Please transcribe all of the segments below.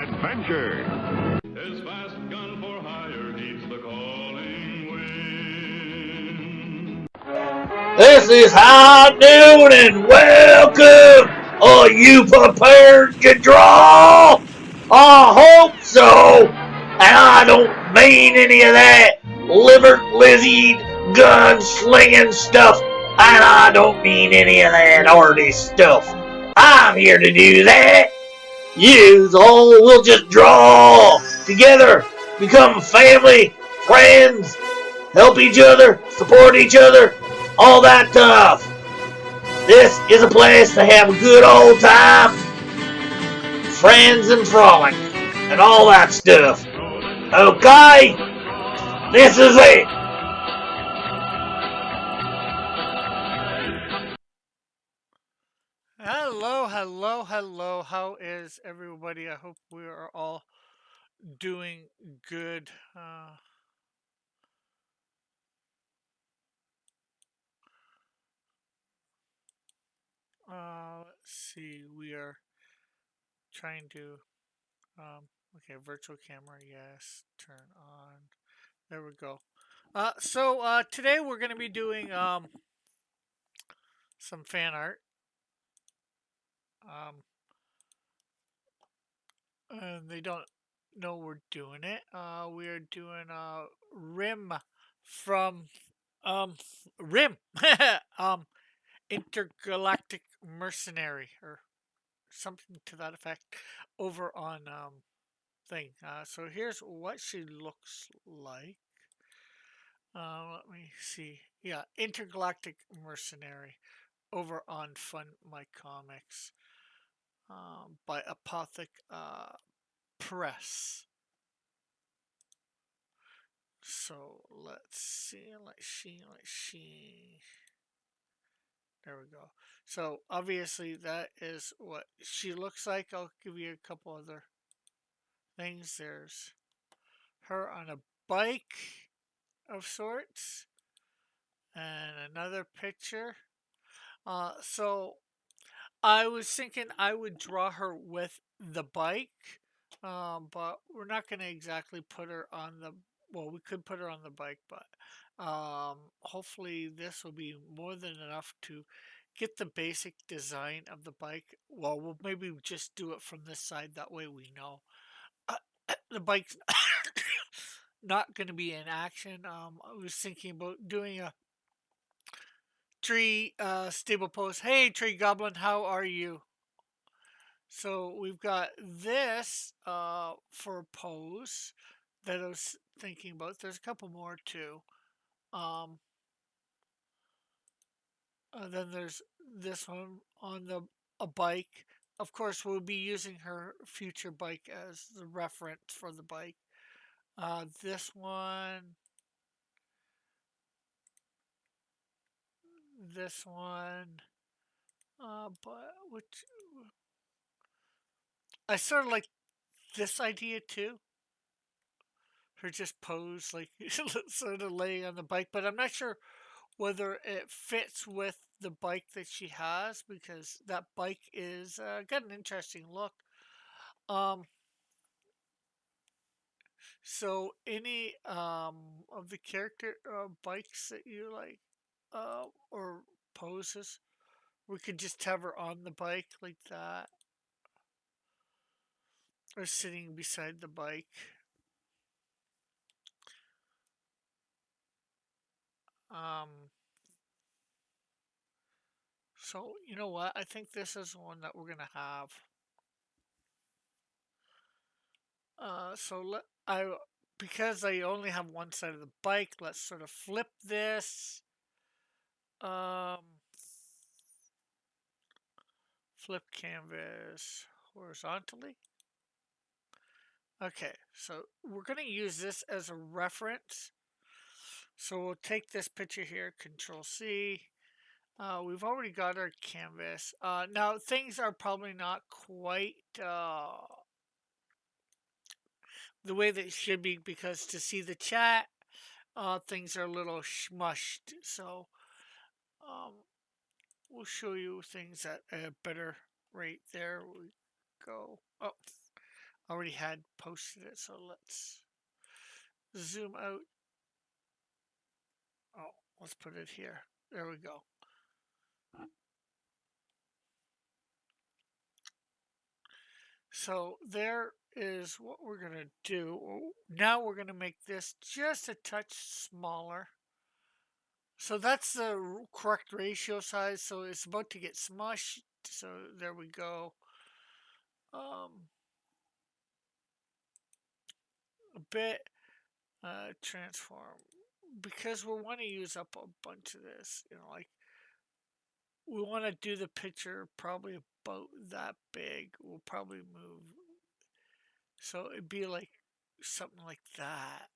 adventure. His fast gun for hire heeds the calling wind. This is High Noon and welcome! Are you prepared to draw? I hope so! And I don't mean any of that liver-lizzied, gun-slinging stuff. And I don't mean any of that arty stuff. I'm here to do that. You all will just draw together, become family, friends, help each other, support each other, all that stuff. This is a place to have a good old time, friends and frolic, and all that stuff. Okay? This is it. Hello. How is everybody? I hope we are all doing good. Let's see. We are trying to. Okay, virtual camera. Yes, turn on. There we go. So today we're going to be doing some fan art. And they don't know we're doing it. We are doing Rim from Rim Intergalactic Mercenary or something to that effect over on thing. So here's what she looks like. Let me see. Yeah, Intergalactic Mercenary over on Fun My Comics by Apothic Press. So let's see. There we go. So obviously that is what she looks like. I'll give you a couple other things. There's her on a bike of sorts, and another picture. So I was thinking I would draw her with the bike, but we're not going to exactly put her on the. Well, we could put her on the bike, but hopefully this will be more than enough to get the basic design of the bike. Well, we'll maybe just do it from this side. That way we know the bike's not going to be in action. I was thinking about doing a tree stable pose. Hey, tree goblin, how are you? So we've got this for a pose that I was thinking about. There's a couple more too. Um, then there's this one on the a bike. Of course, we'll be using her future bike as the reference for the bike. This one, this one, but which I sort of like this idea too. Her just pose like sort of laying on the bike, but I'm not sure whether it fits with the bike that she has because that bike is got an interesting look. Um, so any of the character bikes that you like or poses, we could just have her on the bike like that or sitting beside the bike. Um, so you know what? I think this is one that we're gonna have. So I because I only have one side of the bike, let's sort of flip this. Um, flip canvas horizontally. Okay, so we're going to use this as a reference. So we'll take this picture here, Control C. We've already got our canvas. Now things are probably not quite the way they should be because to see the chat, things are a little smushed. So um, we'll show you things at a better rate. There we go. Oh, already had posted it, so let's zoom out. Oh, let's put it here. There we go. So there is what we're going to do. Now we're going to make this just a touch smaller. So that's the correct ratio size. So it's about to get smushed. So there we go. A bit transform, because we want to use up a bunch of this. Like we want to do the picture probably about that big. We'll probably move. So it'd be like something like that.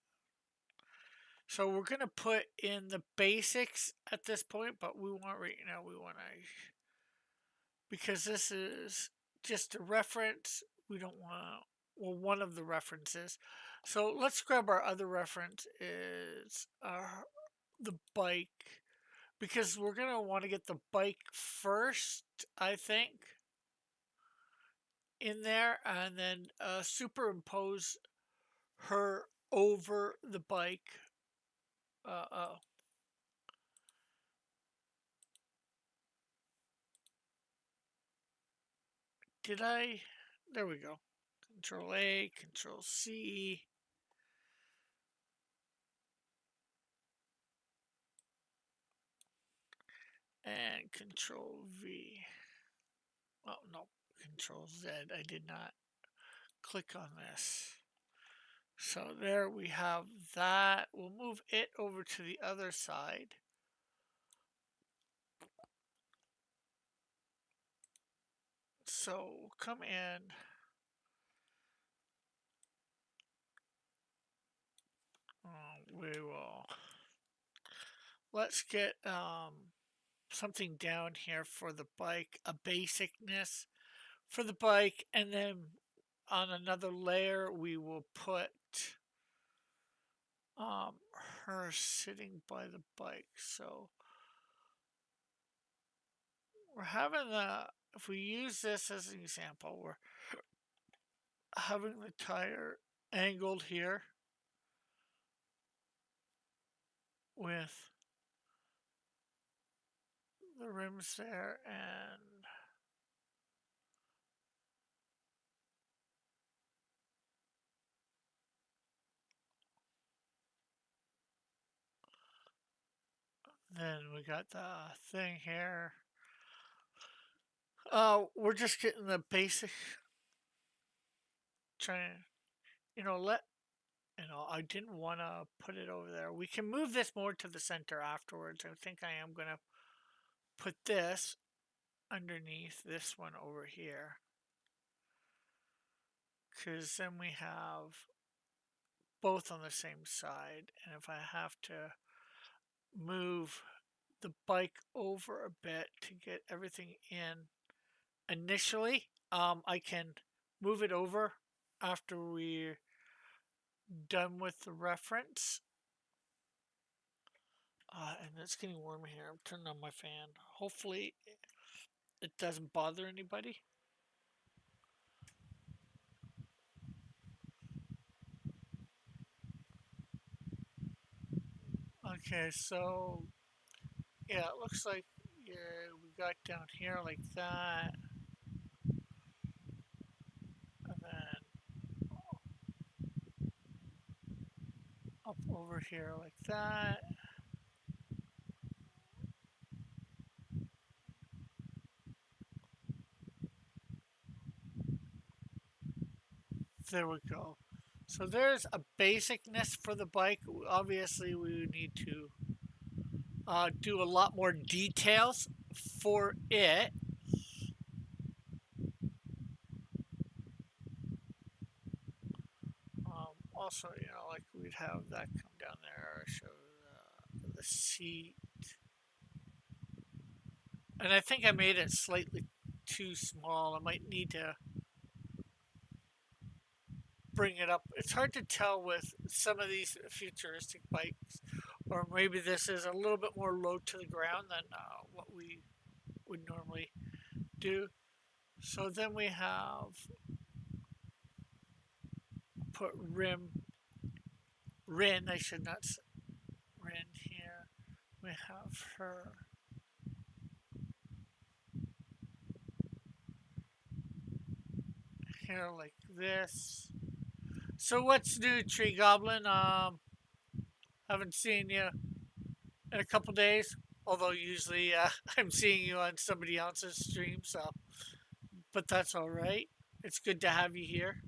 So we're going to put in the basics at this point, but we want right now, because this is just a reference, we don't want, well, one of the references. So let's grab our other reference is the bike, because we're going to want to get the bike first, I think, in there, and then superimpose her over the bike. Did I? There we go. Control A, Control C. And Control V. Oh, no. Control Z. I did not click on this. So there we have that. We'll move it over to the other side. So we'll come in. We will. Let's get something down here for the bike, a basicness for the bike, and then on another layer we will put her sitting by the bike. So we're having if we use this as an example, we're having the tire angled here with the rims there, and then we got the thing here. We're just getting the basic, trying to, I didn't want to put it over there. We can move this more to the center afterwards. I think I am going to put this underneath this one over here, because then we have both on the same side. And if I have to move the bike over a bit to get everything in initially, I can move it over after we're done with the reference. And it's getting warm here. I'm turning on my fan. Hopefully it doesn't bother anybody. Okay, so yeah, it looks like we got down here like that. And then up over here like that. There we go. So there's a basicness for the bike. Obviously, we need to do a lot more details for it. Also, like we'd have that come down there, show the seat. And I think I made it slightly too small. I might need to bring it up. It's hard to tell with some of these futuristic bikes, or maybe this is a little bit more low to the ground than what we would normally do. So then we have put Rin, I should not say Rin here. We have her. Here like this. So what's new, Tree Goblin? Haven't seen you in a couple days. Although usually I'm seeing you on somebody else's stream, so but that's all right. It's good to have you here.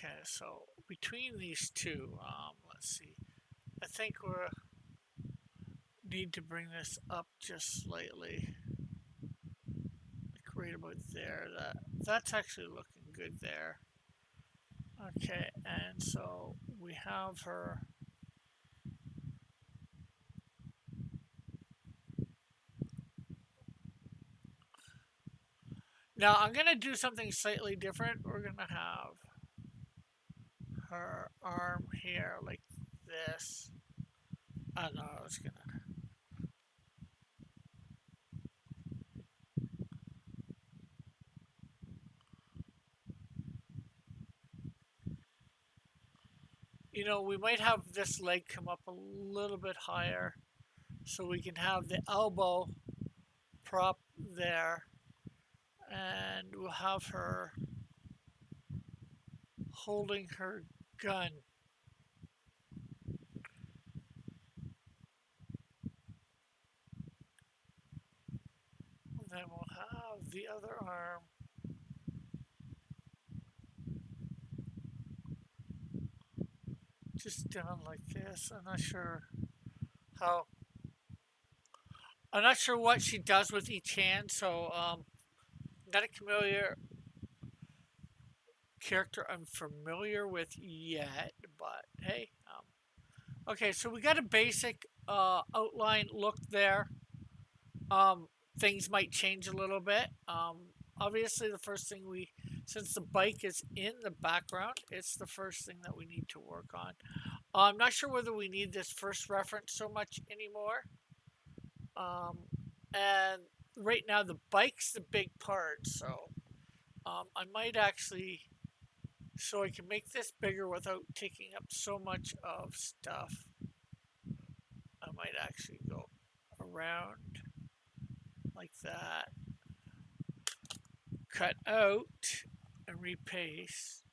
Okay, so between these two, let's see. I think we need to bring this up just slightly, like right about there. That's actually looking good there. Okay, and so we have her. Now I'm gonna do something slightly different. We're gonna have her arm here like this. I don't know, I was gonna. You know, we might have this leg come up a little bit higher so we can have the elbow prop there, and we'll have her holding her gun. And then we'll have the other arm just down like this. I'm not sure what she does with each hand, so not a familiar character I'm familiar with yet, but hey. Okay, so we got a basic outline look there. Things might change a little bit. Obviously, the first thing since the bike is in the background, it's the first thing that we need to work on. I'm not sure whether we need this first reference so much anymore. And right now the bike's the big part, so I might actually, so I can make this bigger without taking up so much of stuff, I might actually go around like that, cut out and repaste.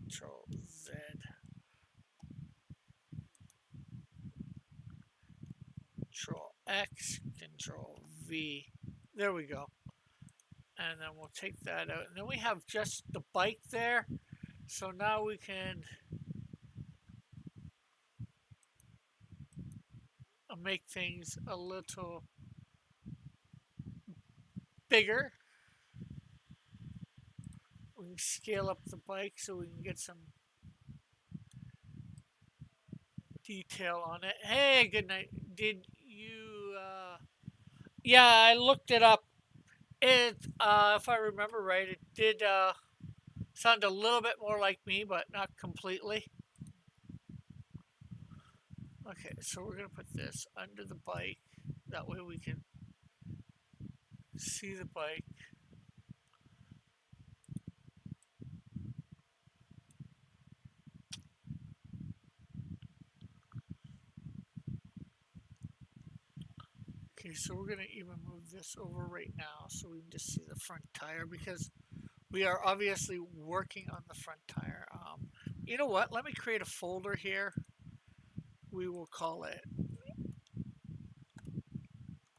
Control Z. Control X, Control V. There we go. And then we'll take that out. And then we have just the bike there. So now we can make things a little bigger. We can scale up the bike so we can get some detail on it. Hey, good night. Did you, yeah, I looked it up. It, if I remember right, it did sound a little bit more like me, but not completely. Okay, so we're going to put this under the bike. That way we can see the bike. Okay, so we're going to even move this over right now so we can just see the front tire, because we are obviously working on the front tire. You know what? Let me create a folder here. We will call it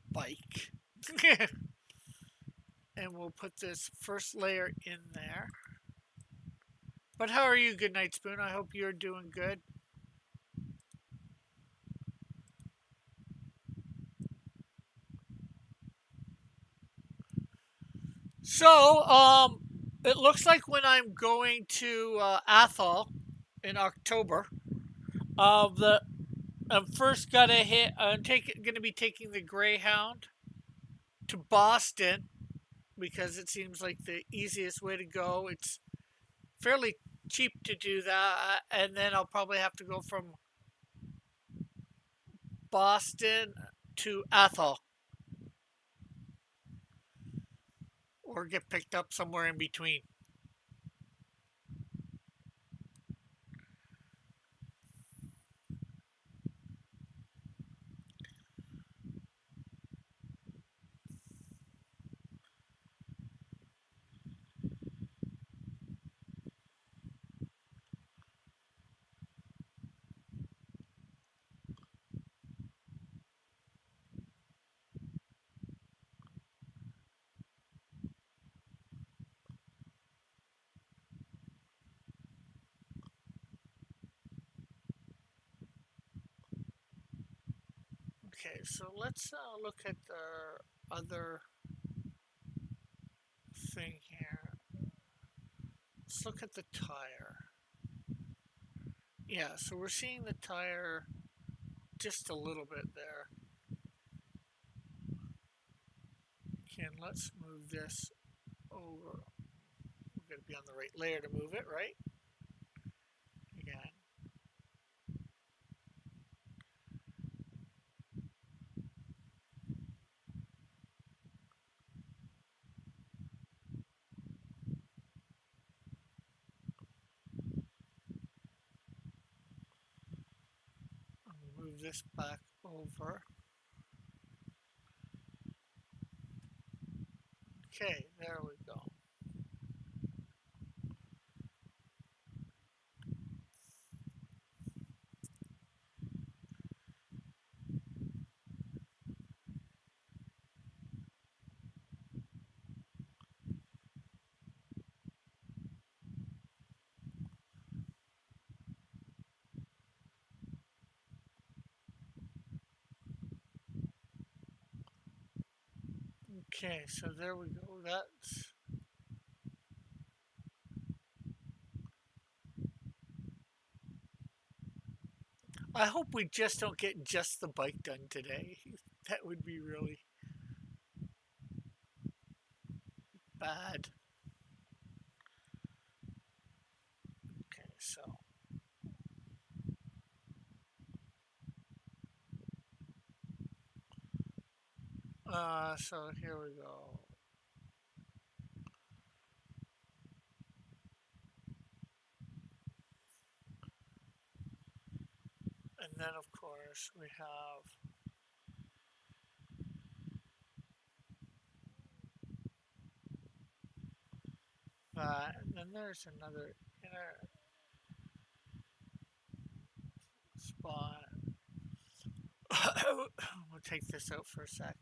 bike. And we'll put this first layer in there. But how are you, Goodnight Spoon? I hope you're doing good. So, it looks like when I'm going to Athol in October, I'm first gonna hit. Gonna be taking the Greyhound to Boston because it seems like the easiest way to go. It's fairly cheap to do that, and then I'll probably have to go from Boston to Athol or get picked up somewhere in between. Okay, so let's look at the other thing here. Let's look at the tire. Yeah, so we're seeing the tire just a little bit there. Okay, and let's move this over. We're going to be on the right layer to move it, right? Again. Move this back over. Okay, there we go. Okay, so there we go. That's I hope we just don't get just the bike done today. That would be really bad. Okay, so here we go. And then of course we have that, and then there's another inner spot. We'll take this out for a sec.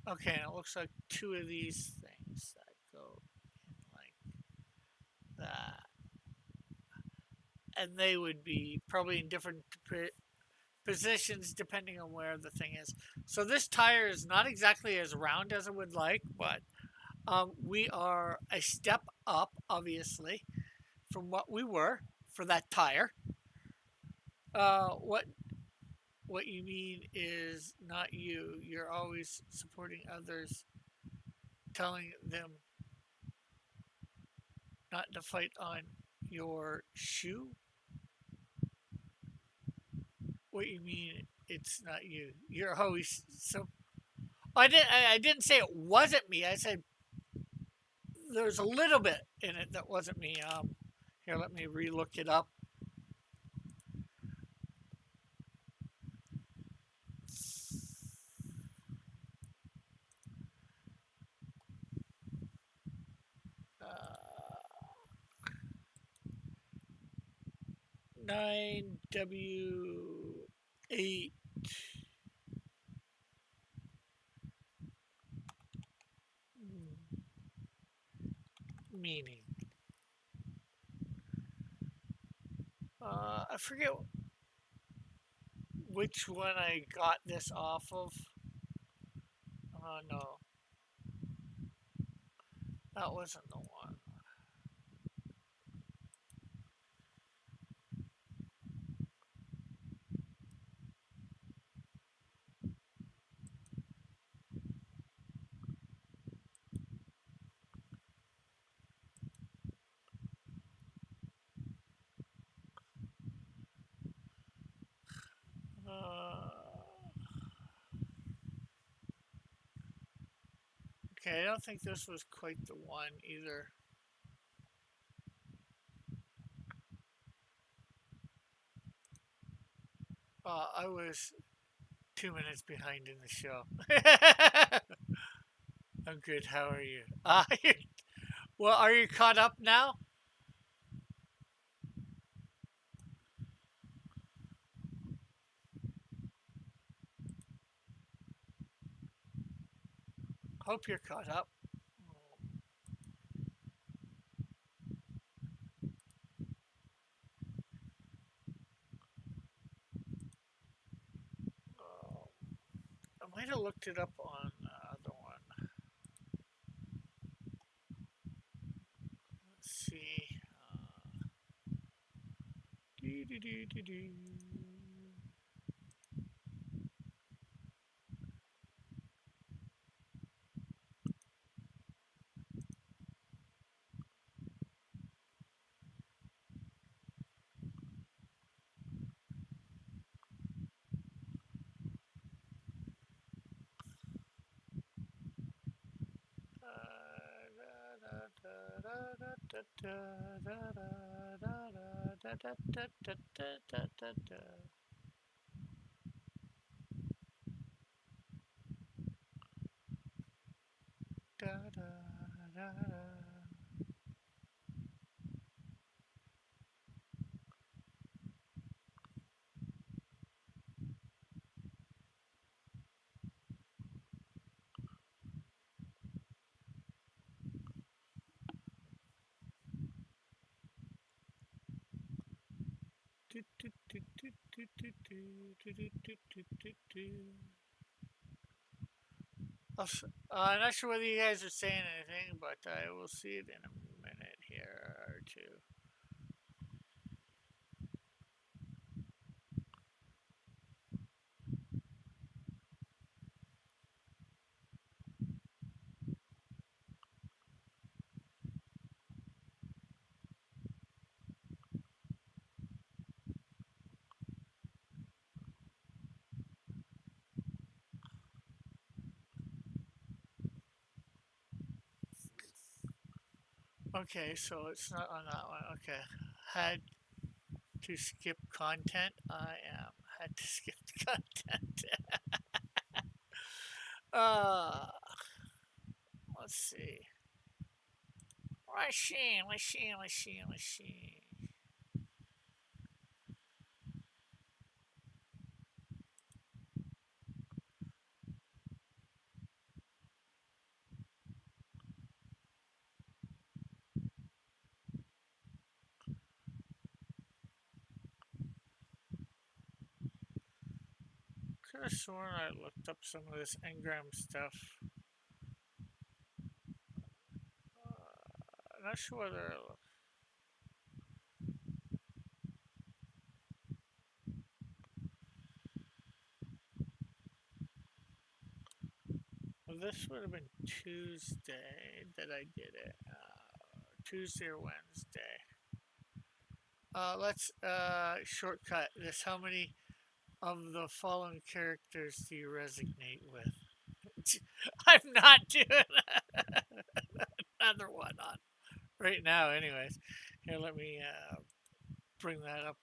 Okay, and it looks like two of these things that go in like that. And they would be probably in different positions depending on where the thing is. So this tire is not exactly as round as I would like, but we are a step up, obviously, from what we were for that tire. What you mean is not you. You're always supporting others, telling them not to fight on your shoe. What you mean? It's not you. You're always so. I didn't say it wasn't me. I said there's a little bit in it that wasn't me. Here, let me relook it up. Uh, 9W8 meaning. I forget which one I got this off of. Oh no, that wasn't the one. Okay, I don't think this was quite the one either. I was 2 minutes behind in the show. I'm good. How are you? Well, are you caught up now? Hope you're caught up. Oh, I might have looked it up on the other one. Let's see. Doo -doo -doo -doo -doo. I'm not sure whether you guys are saying anything, but I will see it in a minute here or two. Okay, so it's not on that one. Okay. Had to skip content. I am. Had to skip content. uh, let's see. Machine. Could have sworn I looked up some of this engram stuff. I'm not sure whether I looked. Well, this would have been Tuesday that I did it. Tuesday or Wednesday. Let's shortcut this. How many of the following characters do you resonate with? I'm not doing another one on right now, anyways. Here, let me bring that up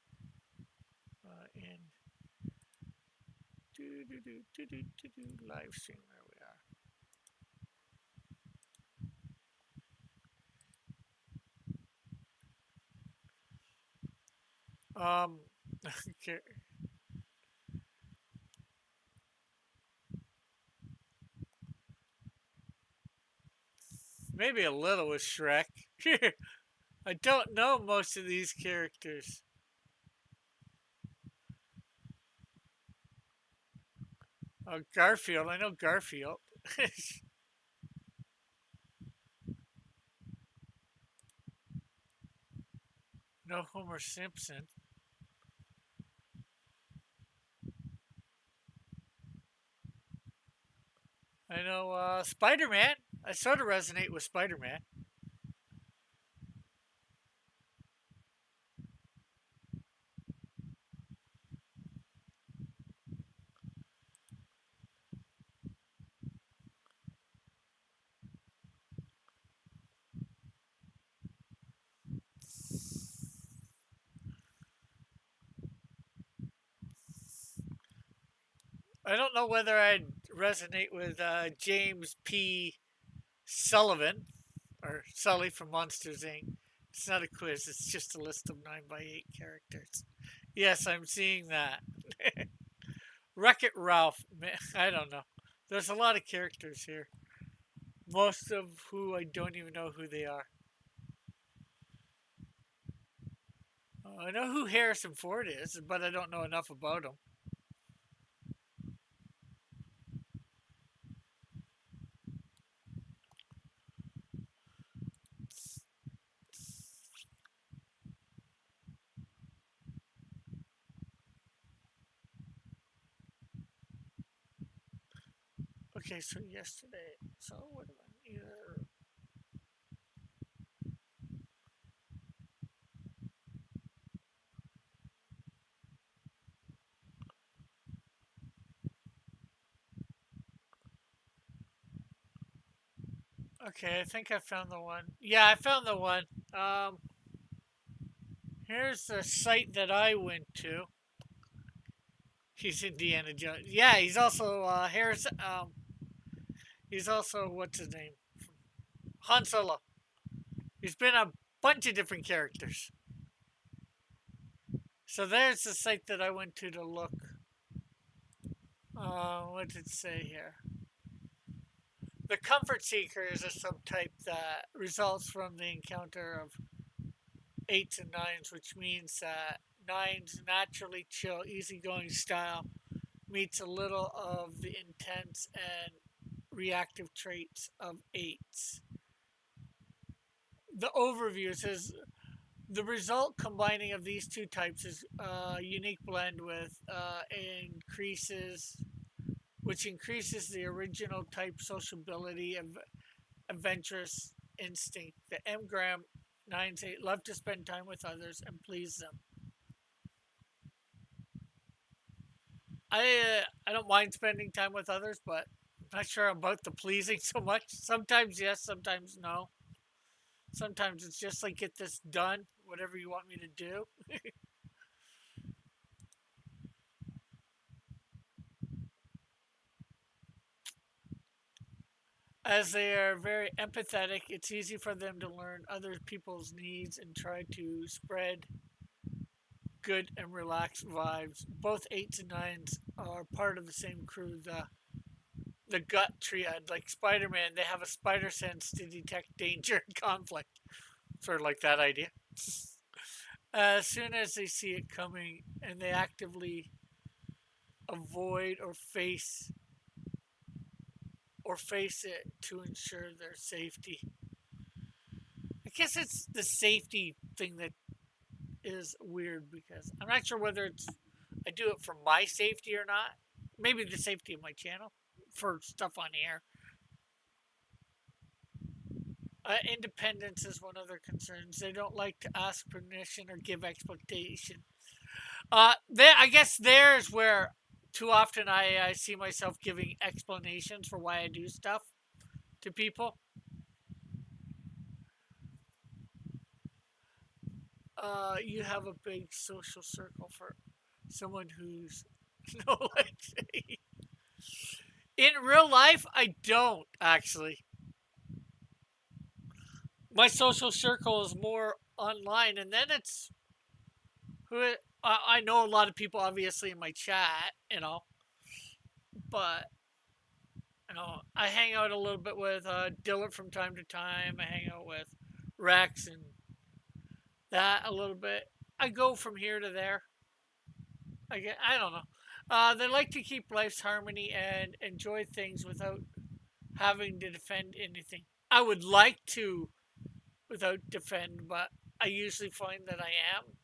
in live stream. There we are. Okay. Maybe a little with Shrek. I don't know most of these characters. Garfield. I know Garfield. No Homer Simpson. I know Spider-Man. I sort of resonate with Spider-Man. I don't know whether I'd resonate with James P. Sullivan or Sully from Monsters Inc. It's not a quiz, it's just a list of 9x8 characters. Yes, I'm seeing that. Wreck It Ralph. I don't know. There's a lot of characters here. Most of who I don't even know who they are. I know who Harrison Ford is, but I don't know enough about him. Okay, so yesterday. So what am I here? Okay, I think I found the one. Yeah, I found the one. Here's the site that I went to. He's Indiana Jones. Yeah, he's also Harris. He's also what's his name? Han Solo. He's been a bunch of different characters. So there's the site that I went to look. What did it say here? The Comfort Seeker is a subtype that results from the encounter of 8s and 9s, which means that 9's naturally chill, easygoing style meets a little of the intense and reactive traits of 8s. The overview says the result combining of these two types is a unique blend with which increases the original type sociability and adventurous instinct. The Engram 9's 8 love to spend time with others and please them. I don't mind spending time with others, but I'm not sure about the pleasing so much. Sometimes yes, sometimes no. Sometimes it's just like get this done, whatever you want me to do. As they are very empathetic, it's easy for them to learn other people's needs and try to spread good and relaxed vibes. Both 8s and 9s are part of the same crew, the gut triad. Like Spider-Man, they have a spider sense to detect danger and conflict. Sort of like that idea. As soon as they see it coming and they actively avoid or face it to ensure their safety. I guess it's the safety thing that is weird because I'm not sure whether it's I do it for my safety or not. Maybe the safety of my channel for stuff on air. Independence is one of their concerns. They don't like to ask permission or give explanation. I guess there's where too often I see myself giving explanations for why I do stuff to people. You have a big social circle for someone who's no like in real life. I don't actually. My social circle is more online, and then it's who I know a lot of people obviously in my chat, but I hang out a little bit with Dylan from time to time. I hang out with Rex and that a little bit. I go from here to there. I don't know. They like to keep life's harmony and enjoy things without having to defend anything. I would like to without defend, but I usually find that I am.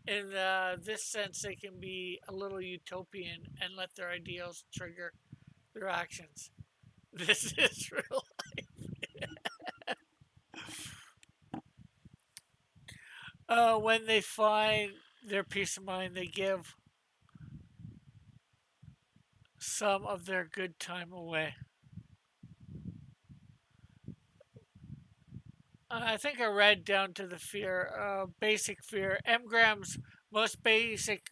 In this sense, they can be a little utopian and let their ideals trigger their actions. This is real life. When they find their peace of mind, they give some of their good time away. I think I read down to the basic fear. Engram's most basic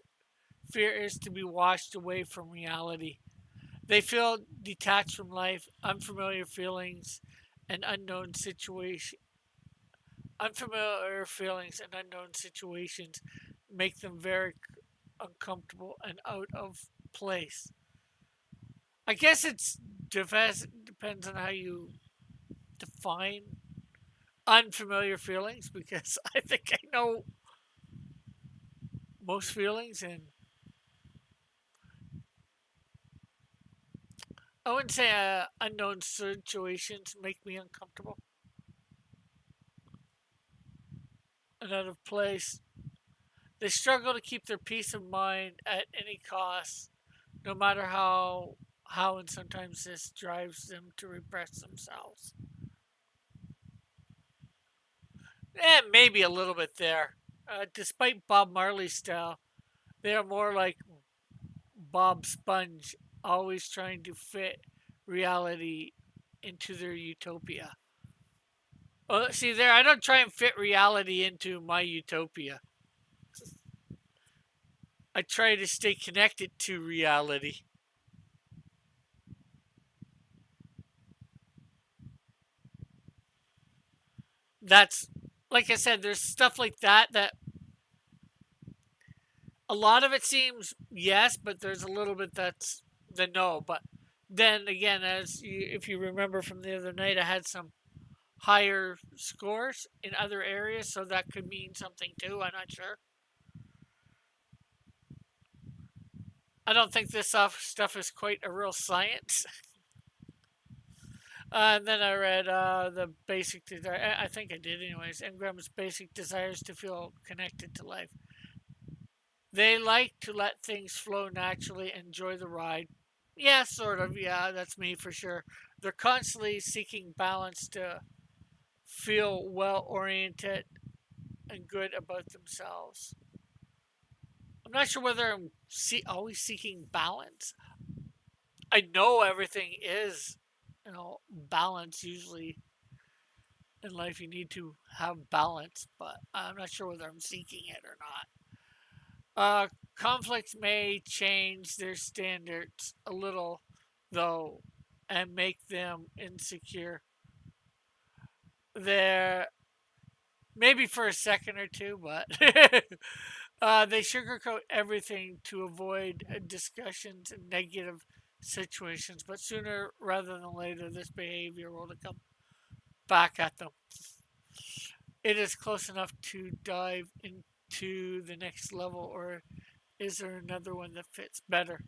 fear is to be washed away from reality. They feel detached from life, unfamiliar feelings, and unfamiliar feelings and unknown situations make them very uncomfortable and out of place. I guess depends on how you define unfamiliar feelings because I think I know most feelings, and I wouldn't say unknown situations make me uncomfortable and out of place. They struggle to keep their peace of mind at any cost, no matter how and sometimes this drives them to repress themselves. Maybe a little bit there. Despite Bob Marley's style, they are more like Bob Sponge, always trying to fit reality into their utopia. Well, see there, I don't try and fit reality into my utopia. I try to stay connected to reality. That's like I said, there's stuff like that a lot of it seems yes, but there's a little bit that's the no. But then again, if you remember from the other night, I had some higher scores in other areas, so that could mean something too. I'm not sure. I don't think this stuff is quite a real science. And then I read the basic desire. I think I did, anyways. Engram's basic desires to feel connected to life. They like to let things flow naturally, enjoy the ride. Yeah, sort of. Yeah, that's me for sure. They're constantly seeking balance to feel well oriented and good about themselves. I'm not sure whether I'm always seeking balance. I know everything is, balance. Usually in life, you need to have balance, but I'm not sure whether I'm seeking it or not. Conflicts may change their standards a little, though, and make them insecure. They're maybe for a second or two, but they sugarcoat everything to avoid discussions and negative situations. But sooner rather than later, this behavior will come back at them. It is close enough to dive into the next level, or is there another one that fits better?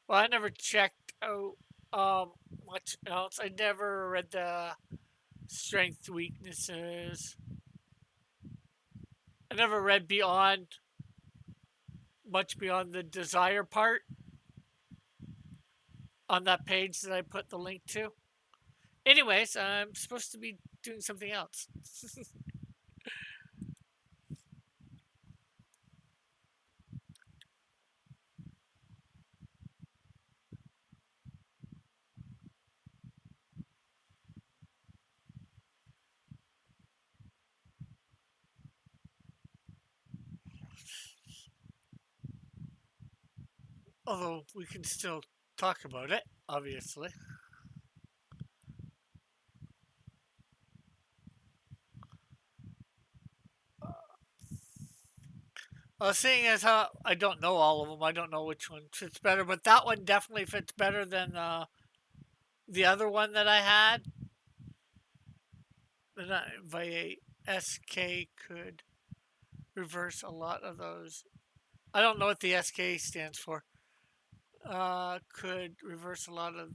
Well, I never checked out much else. I never read the strength weaknesses. I never read much beyond the desire part on that page that I put the link to. Anyways, I'm supposed to be doing something else. Although we can still talk about it, obviously. Seeing as how I don't know all of them, I don't know which one fits better, but that one definitely fits better than the other one that I had. The SK could reverse a lot of those. I don't know what the SK stands for. Could reverse a lot of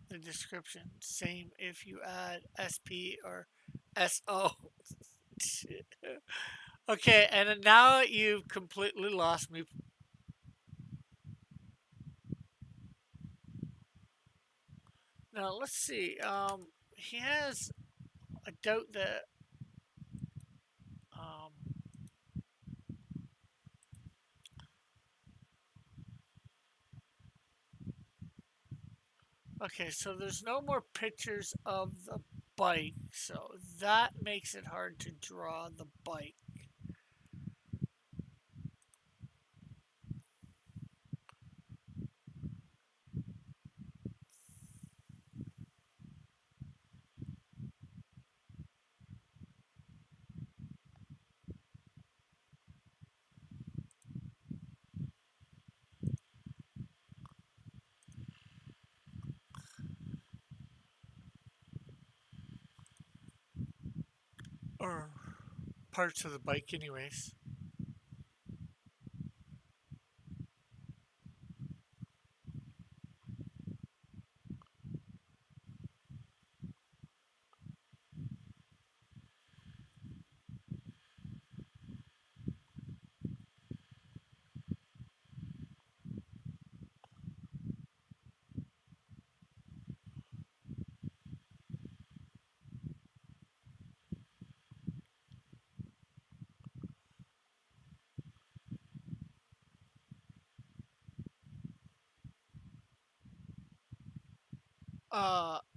the description. Same if you add SP or SO. Okay, and now you've completely lost me. Now let's see. He has. I doubt that. Um, okay, so there's no more pictures of the bike, so that makes it hard to draw the bike. or parts of the bike, anyways.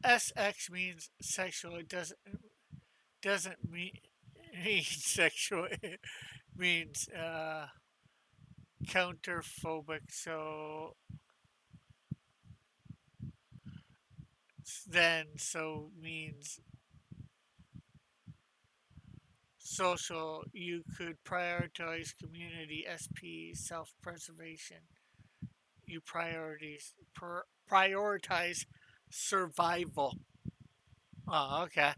SX means sexual. It doesn't mean sexual. It means counterphobic. So so means social. You could prioritize community, SP, self-preservation. You prioritize survival. Oh, okay.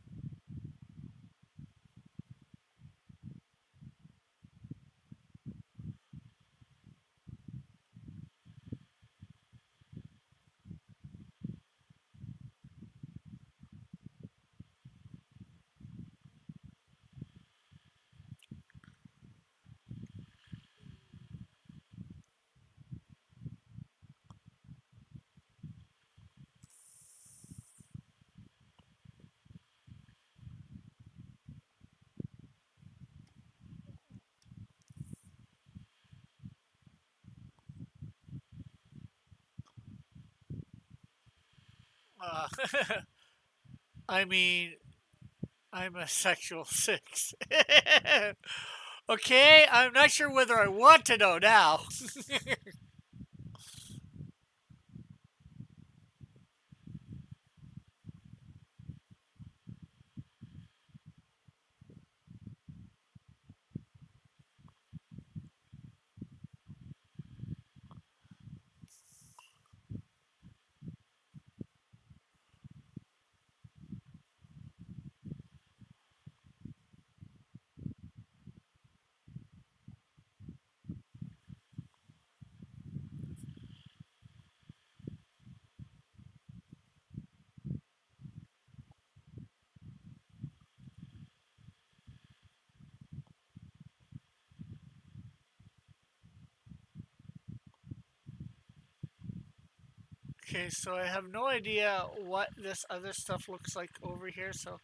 Uh, I mean, I'm a sexual six. Okay, I'm not sure whether I want to know now. Okay, so I have no idea what this other stuff looks like over here. So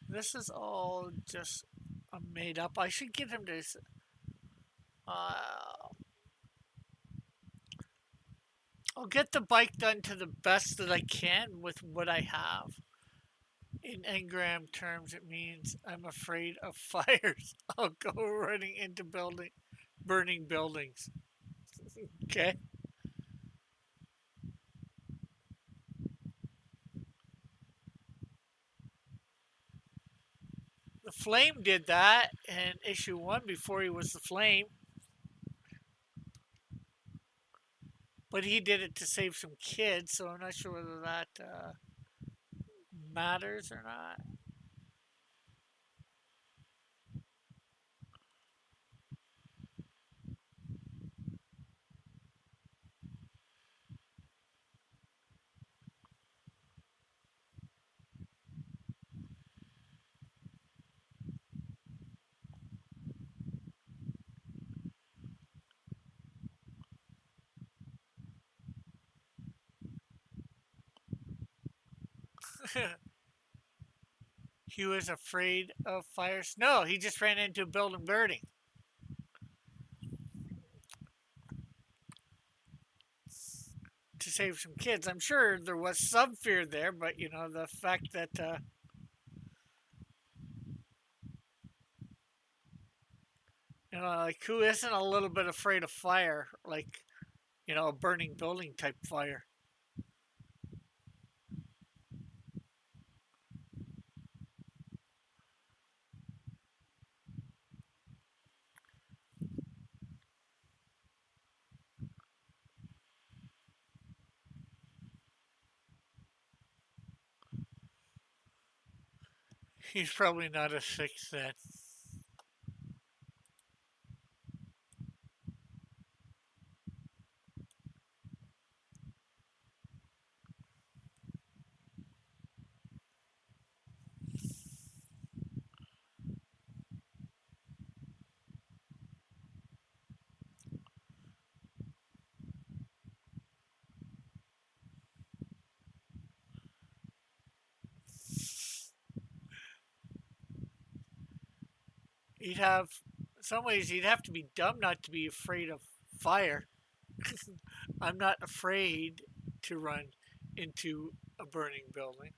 this is all just made up. I should get him to. Uh, I'll get the bike done to the best that I can with what I have. In engram terms, it means I'm afraid of fires. I'll go running into burning buildings. Okay. The Flame did that in issue one before he was the Flame, but he did it to save some kids, so I'm not sure whether that matters or not. He was afraid of fires. No, he just ran into a building burning to save some kids. I'm sure there was some fear there, but the fact that like who isn't a little bit afraid of fire, like a burning building type fire. He's probably not a six then. He'd have, in some ways, he'd have to be dumb not to be afraid of fire. I'm not afraid to run into a burning building.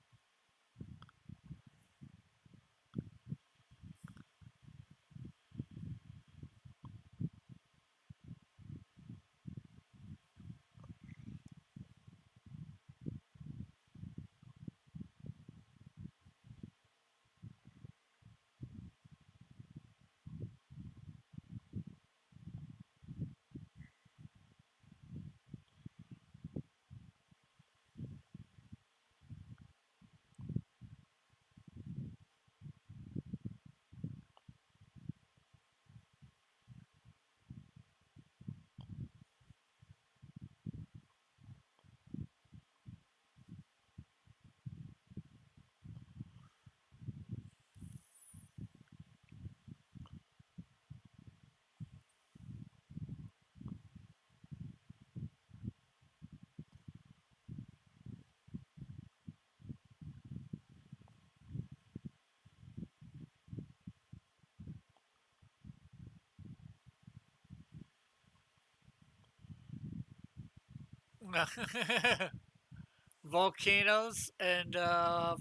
Volcanoes and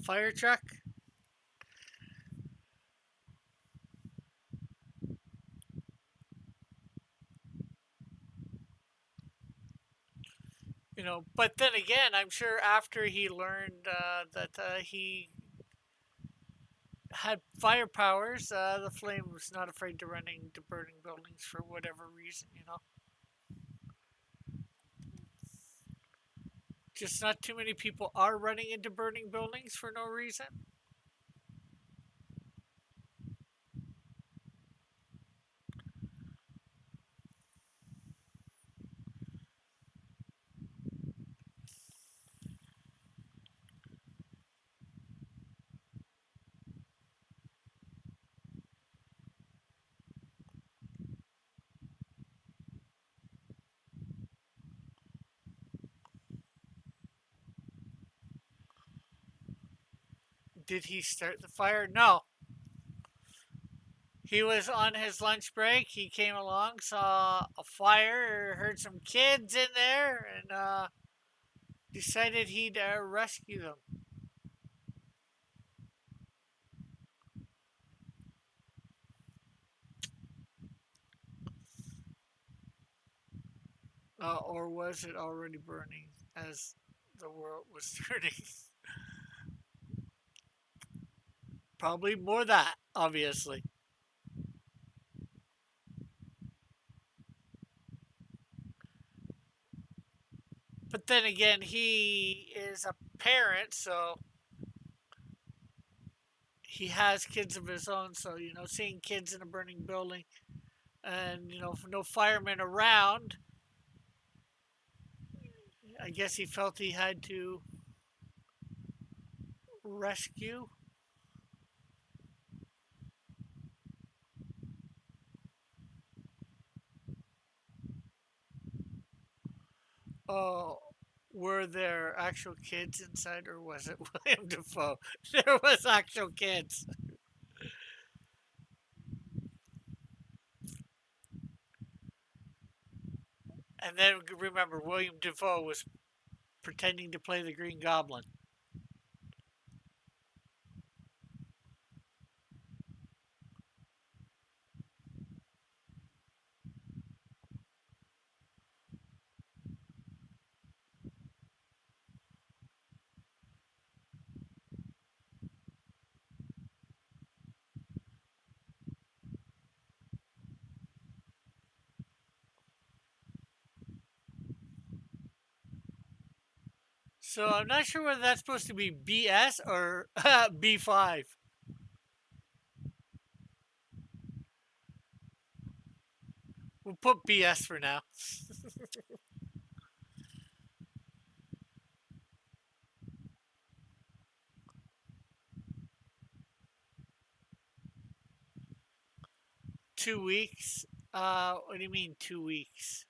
fire truck. But then again, I'm sure after he learned that he had fire powers, the flame was not afraid to run into burning buildings for whatever reason. Just not too many people are running into burning buildings for no reason. Did he start the fire? No. He was on his lunch break. He came along, saw a fire, heard some kids in there, and decided he'd rescue them. Or was it already burning as the world was turning? Probably more that, obviously. But then again, he is a parent, so he has kids of his own. So, seeing kids in a burning building and, no firemen around, I guess he felt he had to rescue. Oh, were there actual kids inside, or was it William Defoe? There was actual kids. And then remember, William Defoe was pretending to play the Green Goblin. So I'm not sure whether that's supposed to be BS or B5. We'll put BS for now. 2 weeks. What do you mean 2 weeks?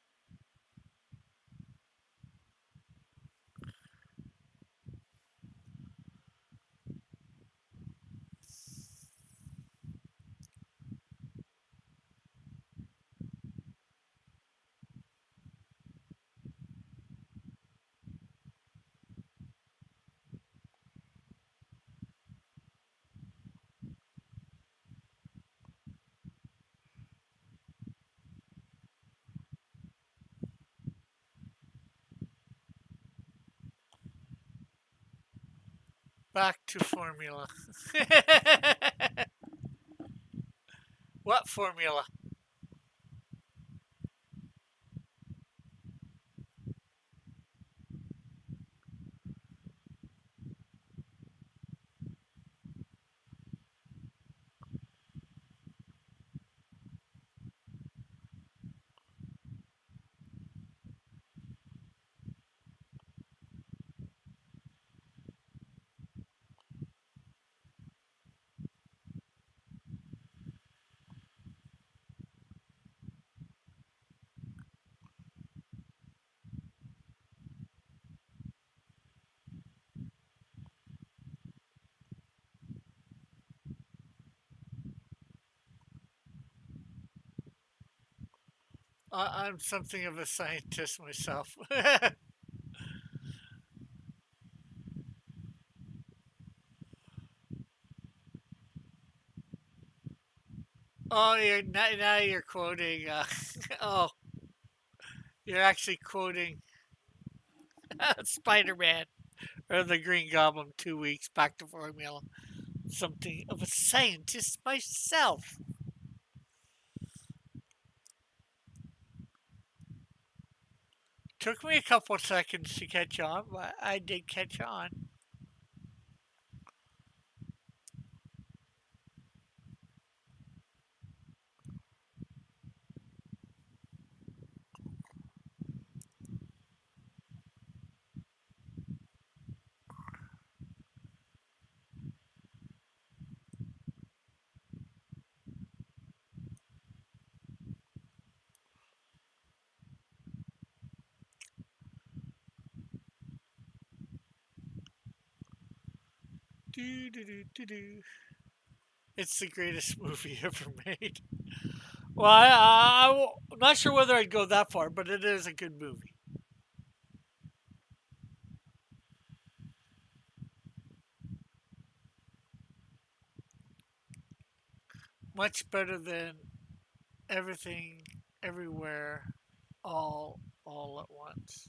Back to formula. What formula? I'm something of a scientist myself. Oh, now you're quoting. Oh, you're actually quoting Spider-Man or the Green Goblin. 2 weeks back to formula. Something of a scientist myself. Took me a couple seconds to catch on, but I did catch on. Do do do do do. It's the greatest movie ever made. Well, I'm not sure whether I'd go that far, but it is a good movie. Much better than everything, everywhere, all at once.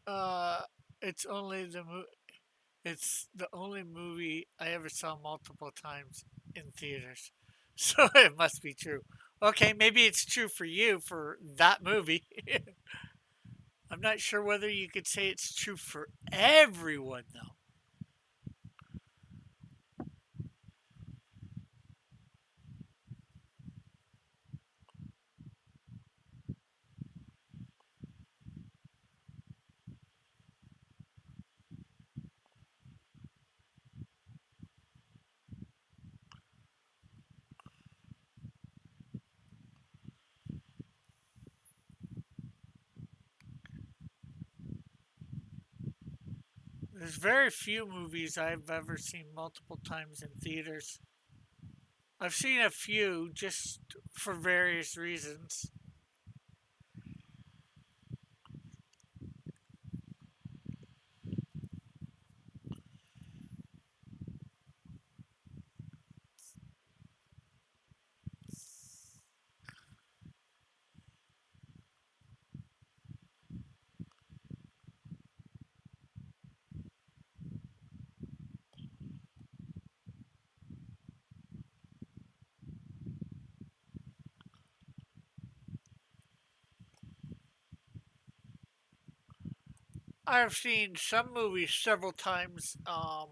Uh, it's only the it's the only movie I ever saw multiple times in theaters, so it must be true. Okay, maybe it's true for you for that movie. I'm not sure whether you could say it's true for everyone though. There's very few movies I've ever seen multiple times in theaters. I've seen a few just for various reasons. I've seen some movies several times on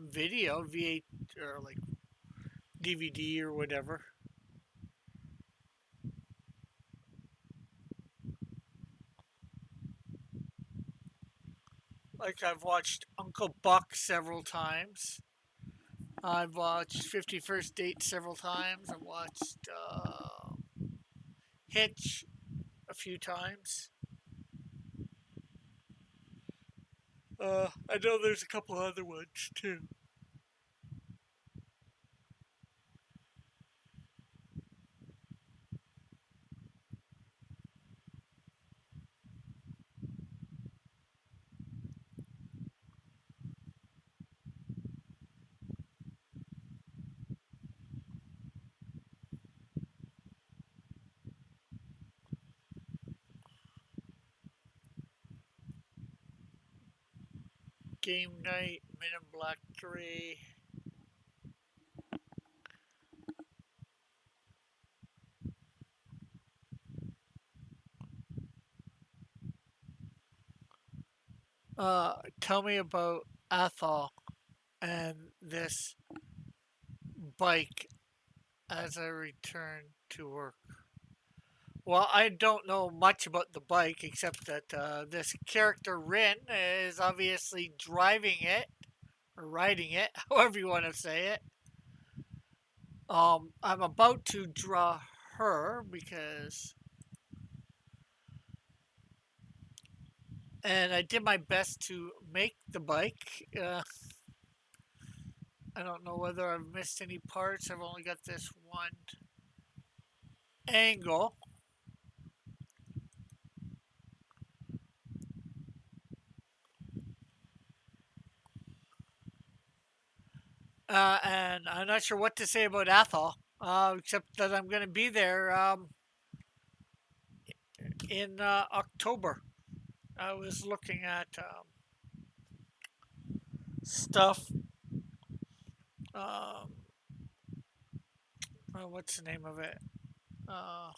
video, V8 or like DVD or whatever. Like I've watched Uncle Buck several times. I've watched 51st Date several times. I've watched Hitch a few times. I know there's a couple other ones too. Game Night, Men in Black 3. Tell me about Athol and this bike as I return to work. Well, I don't know much about the bike except that this character Rin is obviously driving it or riding it, however you want to say it. I'm about to draw her because, and I did my best to make the bike. I don't know whether I've missed any parts. I've only got this one angle. And I'm not sure what to say about Athol, except that I'm going to be there in October. I was looking at stuff. Um, what's the name of it? Uh,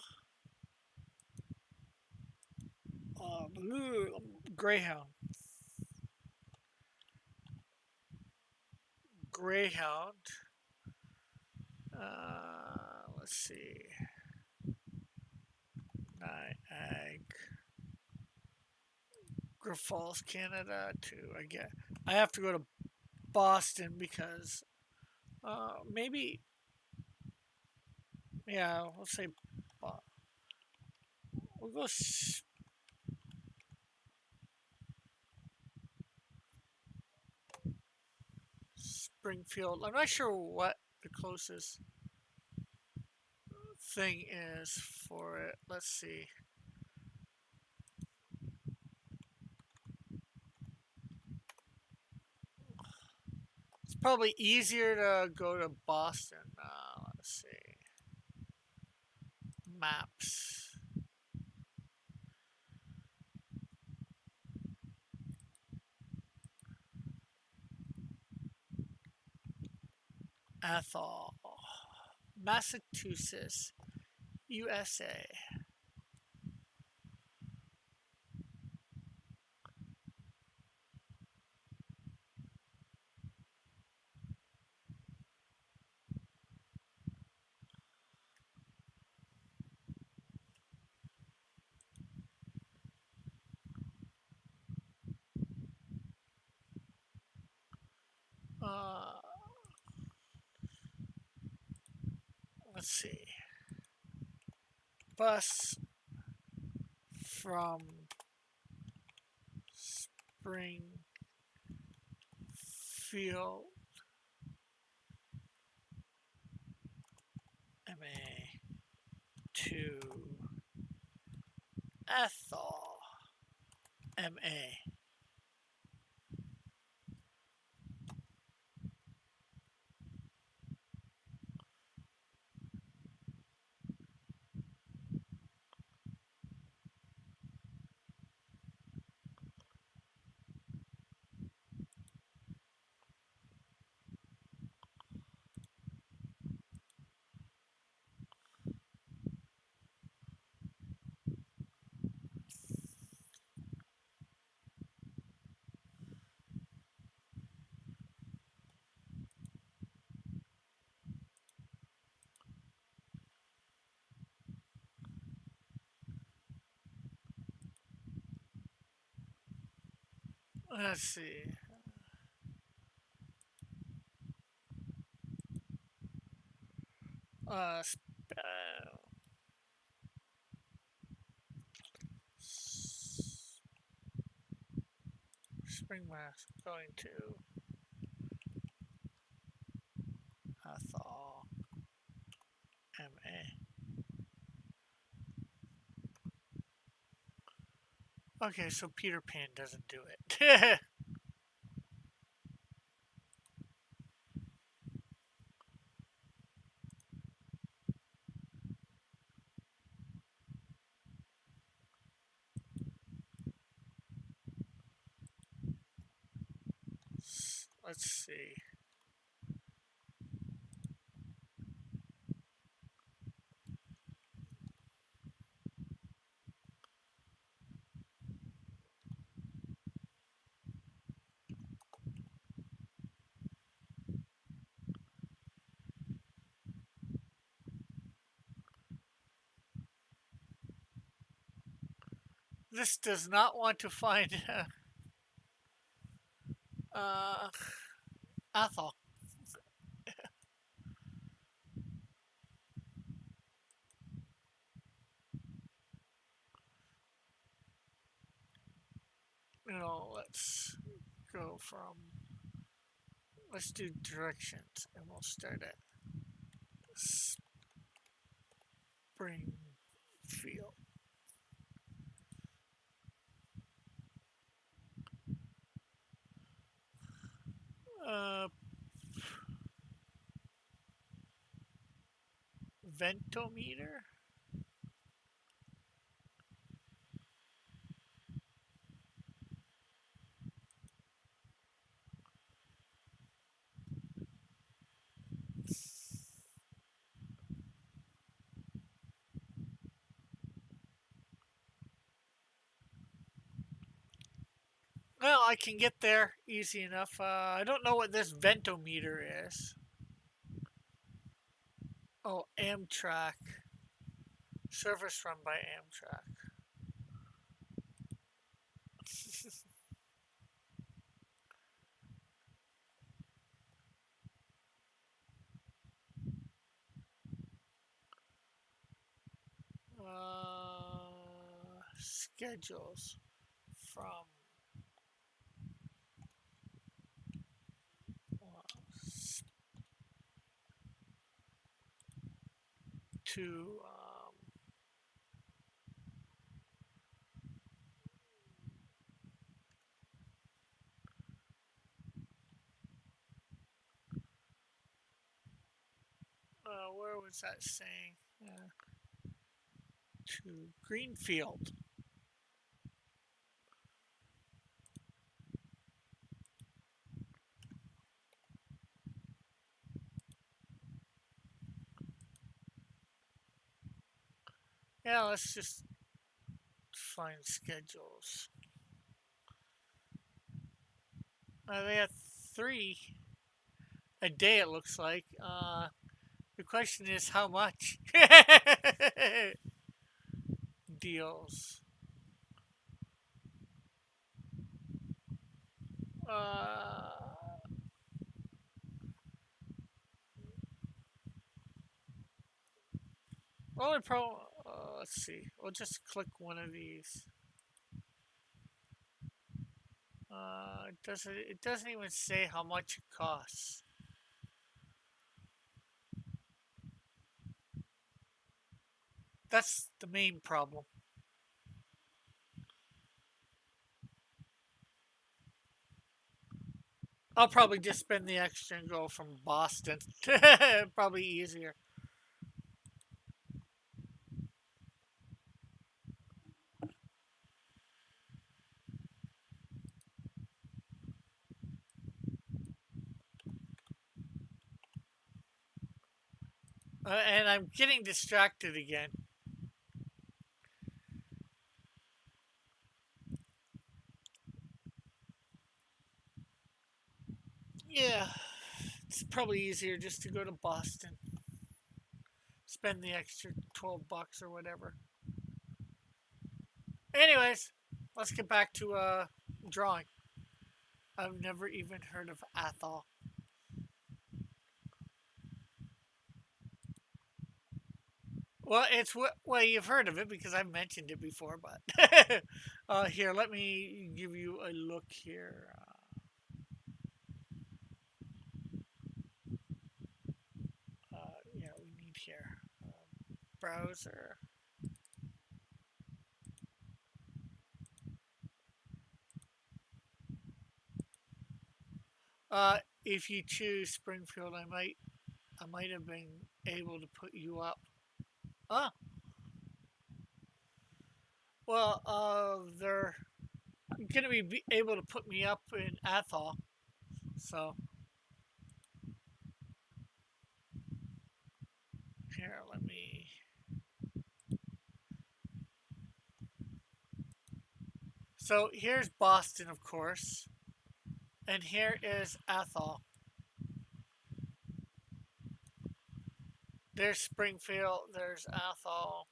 Greyhound. Greyhound. Let's see. Niagara Falls, Canada. I have to go to Boston because maybe, yeah, let's say we'll go Springfield. I'm not sure what the closest thing is for it. Let's see. It's probably easier to go to Boston. Let's see. Maps. Athol, Massachusetts, USA. Uh, let's see. Bus from Springfield, MA, to Athol, MA. Let's see. Spring mask going to Athol MA. Okay, so Peter Pan doesn't do it. Let's see. This does not want to find uh, Athol. Let's go from. Let's do directions, and we'll start at Springfield. Ventometer. Well, I can get there easy enough. I don't know what this ventometer is. Oh, Amtrak. Service run by Amtrak. Schedules from to where was that saying? To Greenfield. Yeah, let's just find schedules. They have 3 a day, it looks like. The question is how much? Deals. Only let's see. We'll just click one of these. It doesn't even say how much it costs. That's the main problem. I'll probably just spend the extra and go from Boston. Probably easier. And I'm getting distracted again. Yeah, it's probably easier just to go to Boston. Spend the extra 12 bucks or whatever. Anyways, let's get back to drawing. I've never even heard of Athol. Well, well, you've heard of it because I've mentioned it before, but here, let me give you a look here. Yeah, we need here browser. If you choose Springfield, I might have been able to put you up. Ah, well, they're gonna be able to put me up in Athol. So here, let me. So here's Boston, of course, and here is Athol. There's Springfield. There's Athol.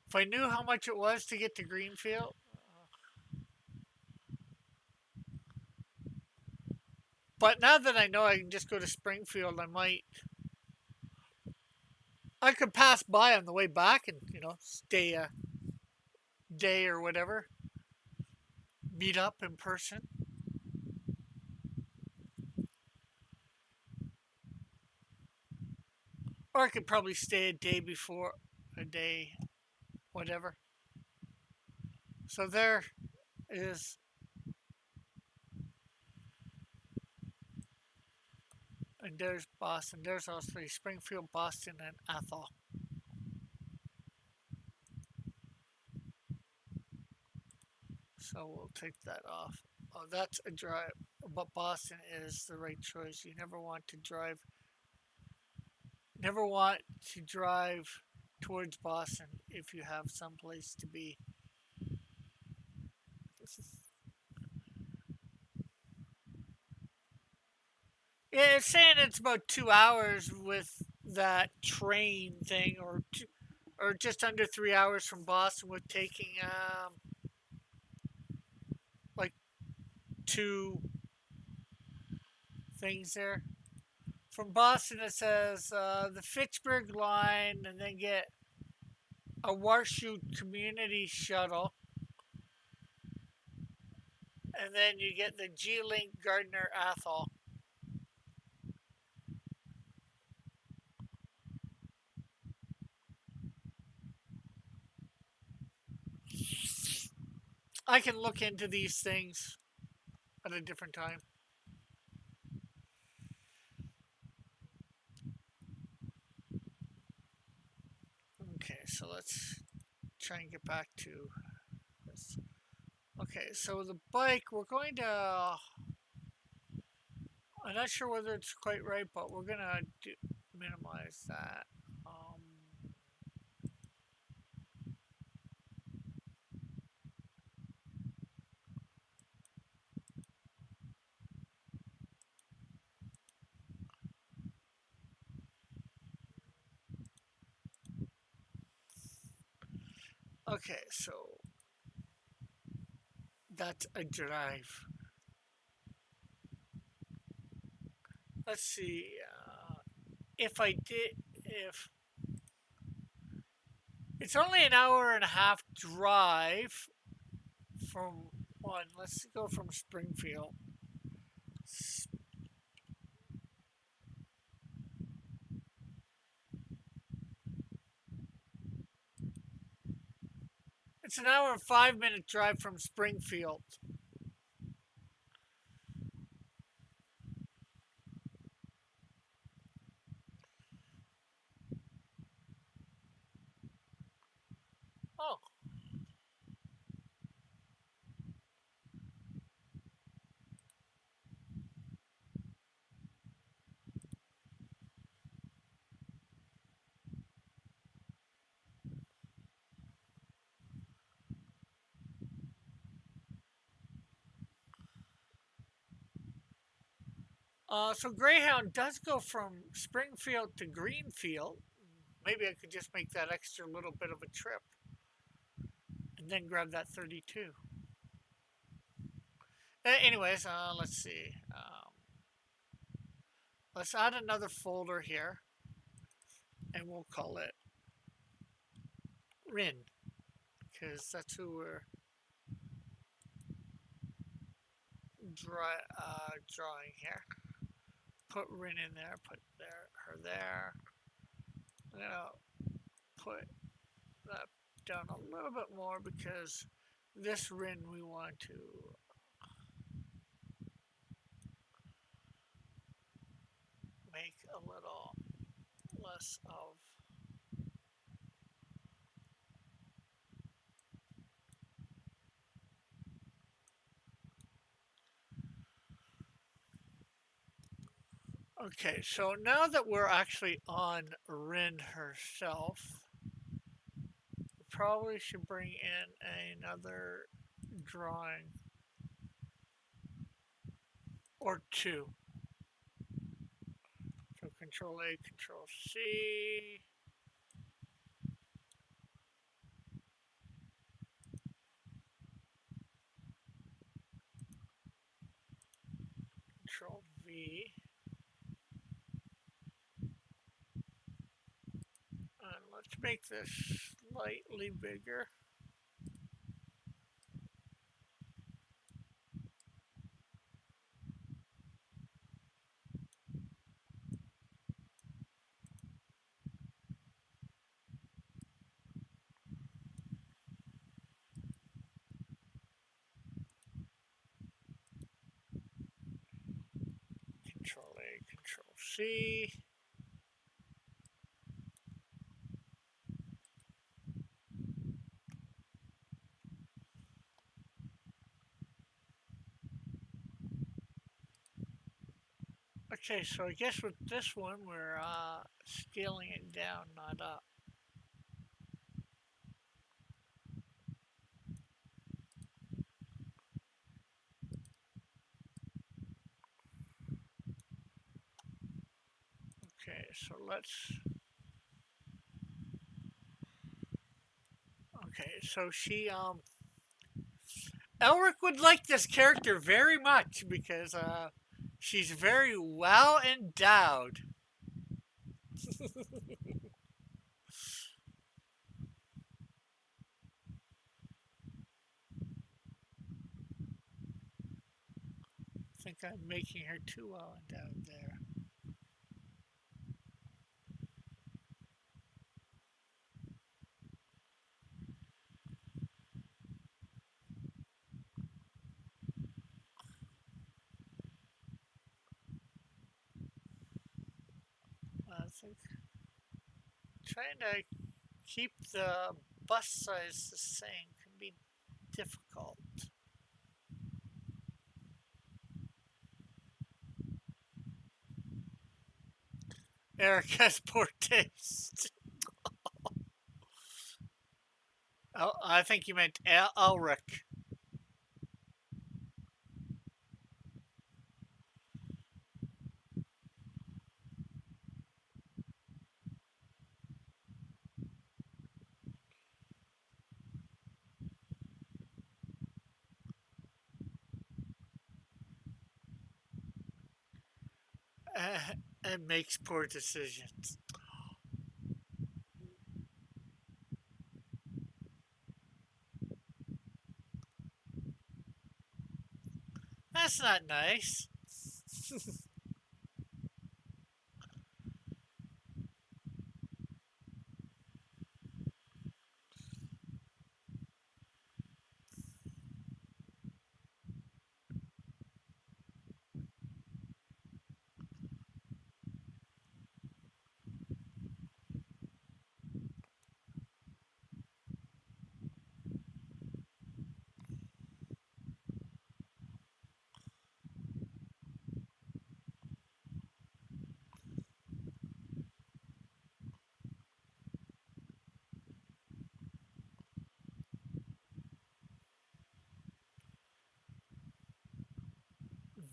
If I knew how much it was to get to Greenfield, but now that I know I can just go to Springfield, I could pass by on the way back and stay a day or whatever, meet up in person, or I could probably stay a day before, a day, whatever. So there is, and there's Boston. There's also Springfield, Boston, and Athol. So we'll take that off. Oh, that's a drive, but Boston is the right choice. You never want to drive towards Boston if you have some place to be. Yeah, it's saying it's about 2 hours with that train thing, or just under 3 hours from Boston with taking like two things there. From Boston, it says the Fitchburg line, and then get a Warshute community shuttle, and then you get the G Link Gardner Athol. I can look into these things at a different time. Okay, so let's try and get back to this. Okay, so the bike, we're going to. I'm not sure whether it's quite right, but we're gonna minimize that. Okay, so that's a drive. Let's see. If I did, if it's only an hour and a half drive from one, let's go from Springfield. It's an hour and 5 minute drive from Springfield. Oh, So Greyhound does go from Springfield to Greenfield. Maybe I could just make that extra little bit of a trip and then grab that 32. Anyways, let's see. Let's add another folder here, and we'll call it Rin, because that's who we're drawing here. Put Rin in there, put her there. I'm gonna put that down a little bit more because this Rin we want to make a little less of. Okay, so now that we're actually on Rin herself, we probably should bring in another drawing or two. So Control A, Control C. Control V. And let's make this slightly bigger. Control A, Control C. Okay, so I guess with this one, we're scaling it down, not up. Okay, so let's... Okay, so she, Elric would like this character very much because, she's very well endowed. I think I'm making her too well endowed there. I think trying to keep the bust size the same can be difficult. Eric has poor taste. Oh, I think you meant Elric. And makes poor decisions. That's not nice.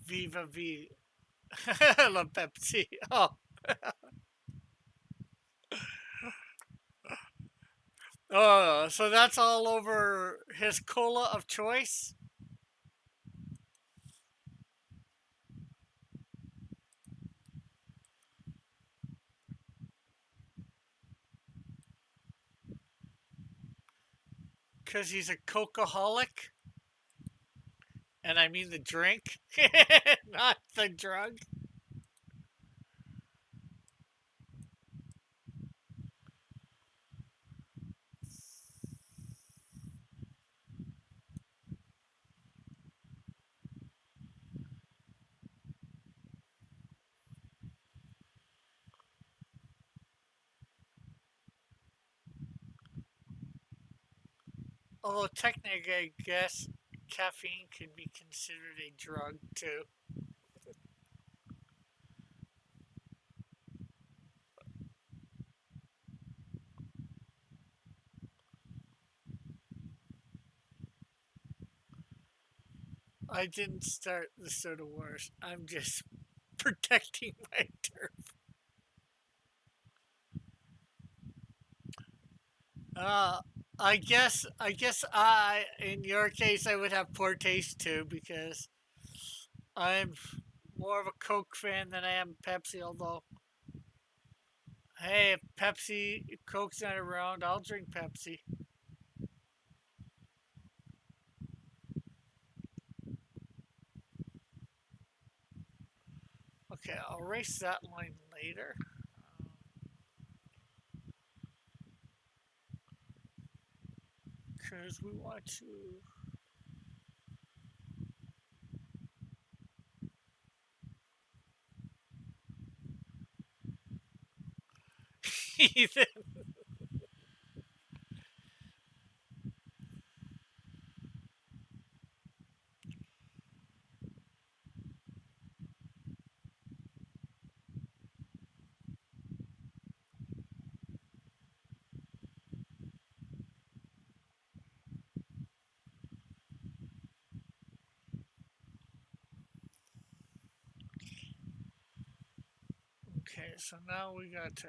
Viva V. La Pepsi. Oh, oh, so that's all over his cola of choice? Because he's a cokeaholic? And I mean the drink, not the drug. Although technically, I guess caffeine could be considered a drug too. I didn't start the soda wars. I'm just protecting my turf. Uh, in your case, I would have poor taste too because I'm more of a Coke fan than I am Pepsi. Although, hey, if Coke's not around, I'll drink Pepsi. Okay, I'll erase that line later. Because we want to. Ethan. Okay, so now we got to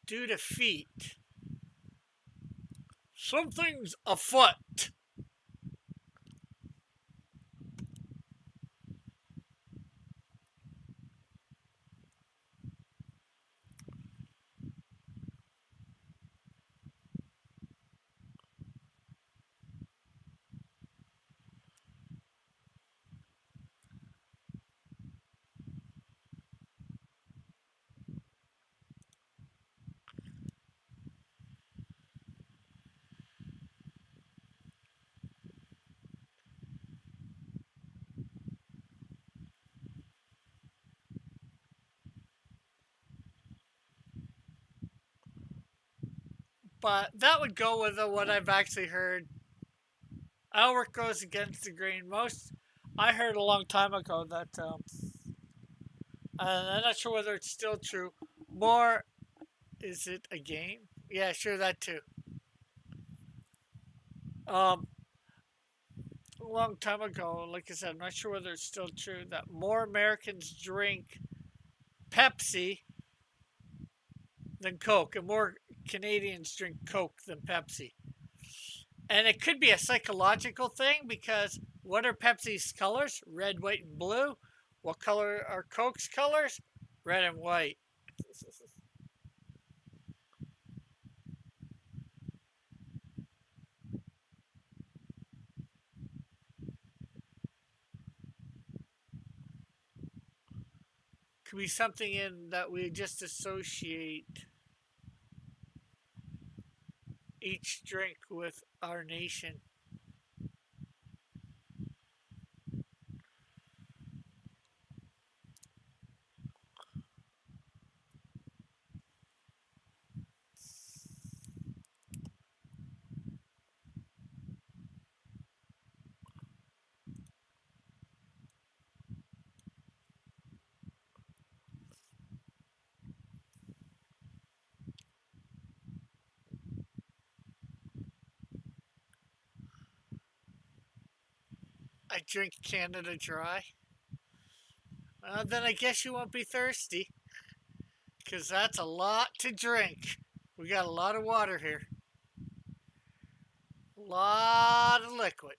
do defeat. Something's afoot. But that would go with what I've actually heard. Our goes against the grain. I heard a long time ago that, I'm not sure whether it's still true. More, is it a game? Yeah, sure, that too. Um, a long time ago, like I said, I'm not sure whether it's still true that more Americans drink Pepsi than Coke, and more Canadians drink Coke than Pepsi. And it could be a psychological thing because what are Pepsi's colors? Red, white, and blue. What color are Coke's colors? Red and white. Could be something in that we just associate each drink with our nation. I drink Canada Dry. Then I guess you won't be thirsty, because that's a lot to drink. We got a lot of water here. A lot of liquid.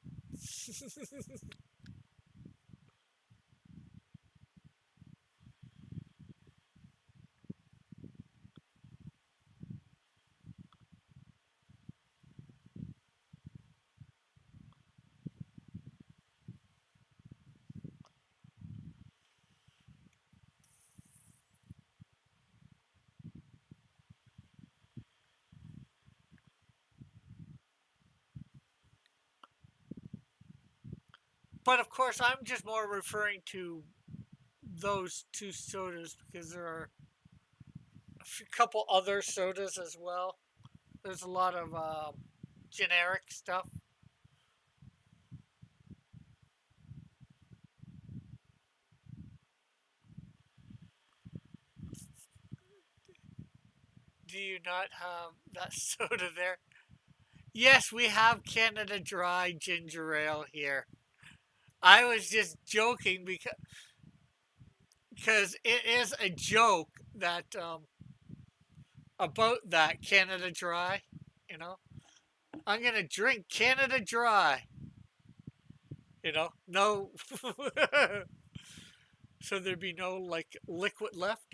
But of course, I'm just more referring to those two sodas because there are a couple other sodas as well. There's a lot of generic stuff. Do you not have that soda there? Yes, we have Canada Dry ginger ale here. I was just joking because it is a joke that about that Canada Dry. You know, I'm gonna drink Canada Dry. No, so there'd be no like liquid left.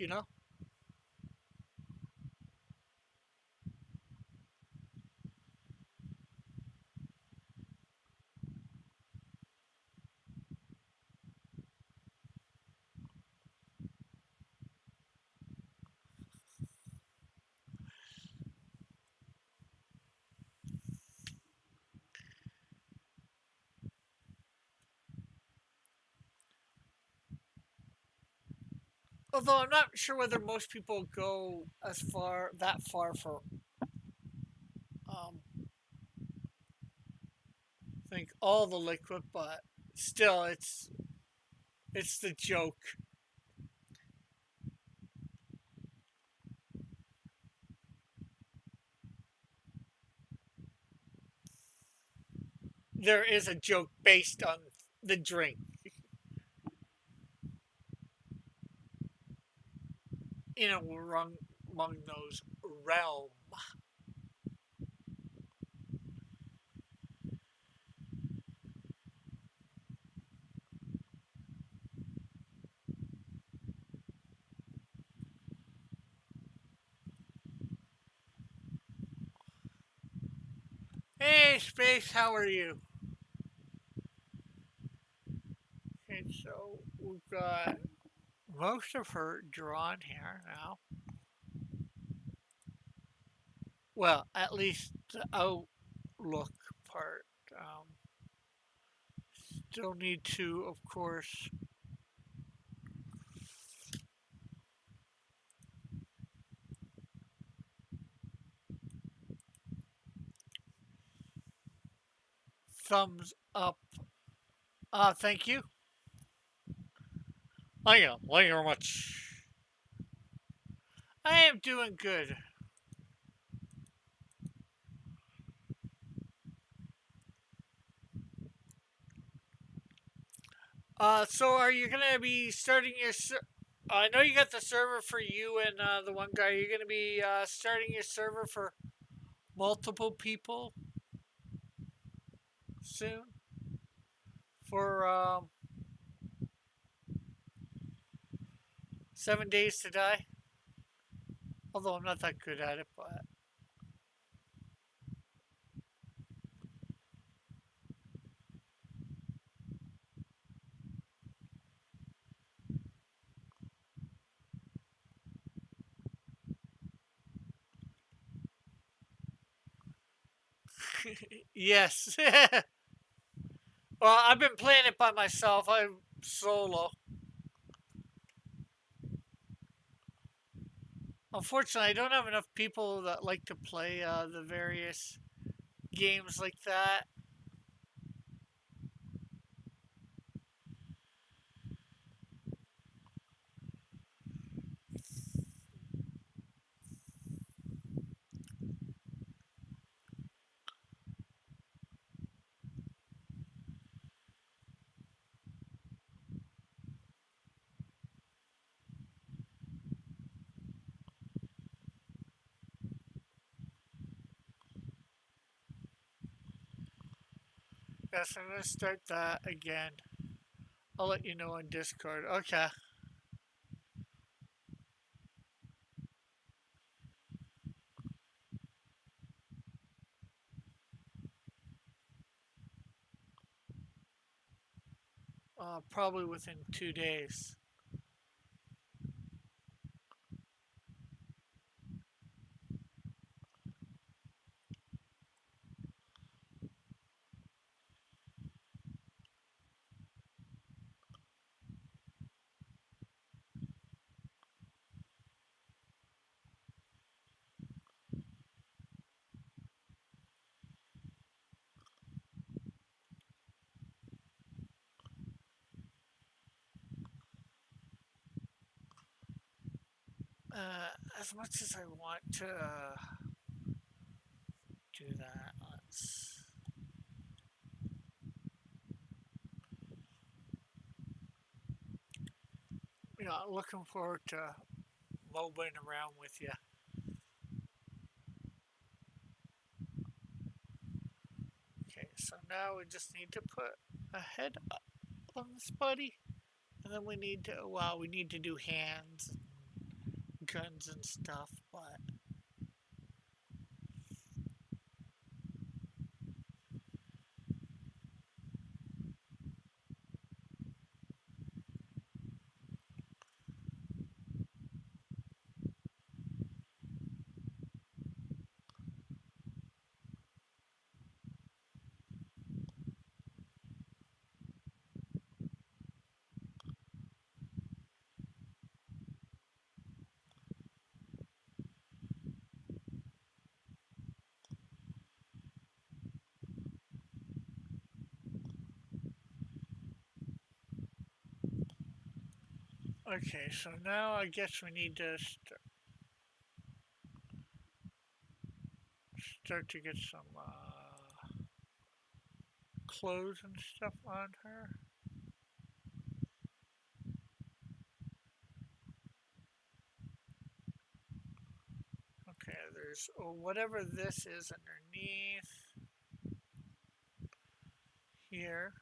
Although I'm not sure whether most people go that far for um, think all the liquid, but still, it's the joke. There is a joke based on the drink in among those realm. Hey, Space, how are you? And so we've got most of her drawn here now. Well, at least the outlook part. Still need to, of course, thumbs up. Thank you. Thank you very much. I am doing good. So are you gonna be starting your? I know you got the server for you and the one guy. Are you gonna be starting your server for multiple people soon? For 7 days to die. Although I'm not that good at it, but yes. Well, I've been playing it by myself. I'm solo. Unfortunately, I don't have enough people that like to play the various games like that. Yes, I'm gonna start that again. I'll let you know on Discord. Okay. Probably within 2 days. As much as I want to do that, looking forward to mobbing around with you. Okay, so now we just need to put a head up on this buddy, and then we need to, well, we need to do hands, and guns, and stuff, but okay, so now I guess we need to start to get some clothes and stuff on her. Okay, there's whatever this is underneath here.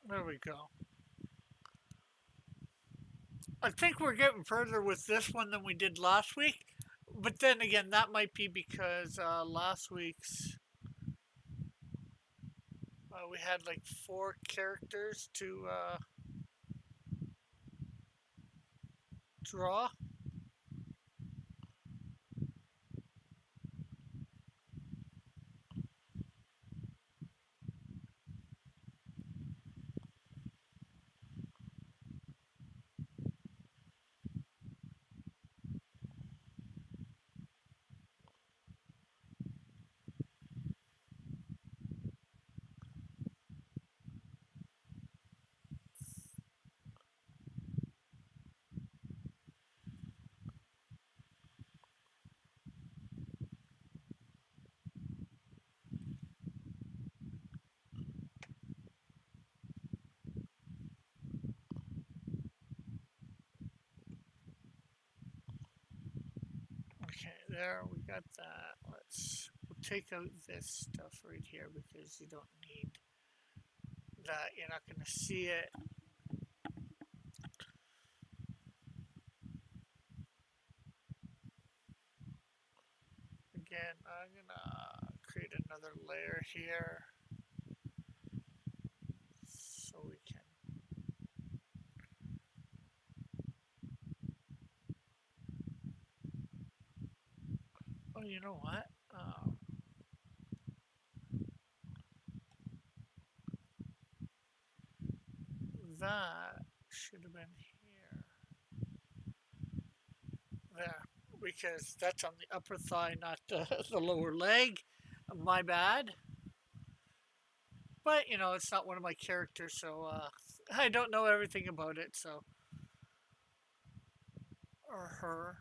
There we go. I think we're getting further with this one than we did last week. But then again, that might be because last week's we had like 4 characters to draw. Okay, there we got that. We'll take out this stuff right here because you don't need that. You're not going to see it. Again, I'm going to create another layer here so we can. Oh, you know what? That should have been here. There. Because that's on the upper thigh, not the lower leg. My bad. But, you know, it's not one of my characters, so I don't know everything about it, so. Or her.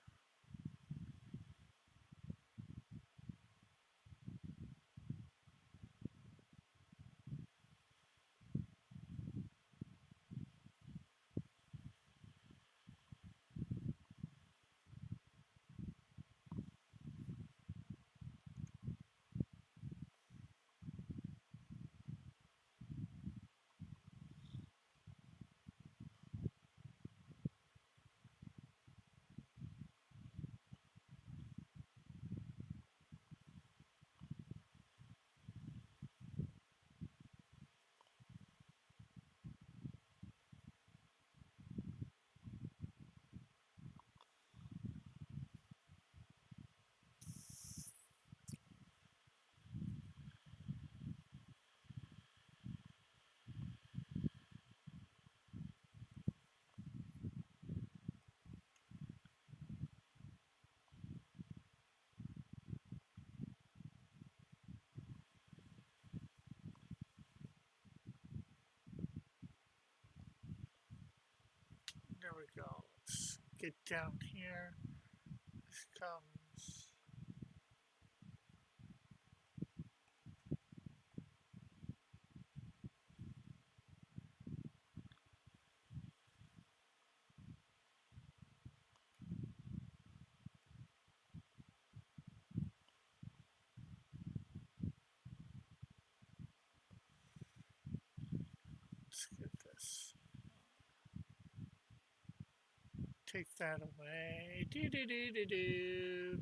There we go. Let's get down here. This comes. Let's get this. Take that away. Do do do do do.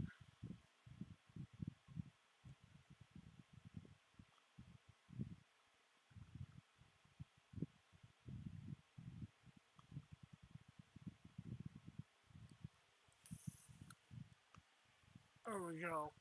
There we go.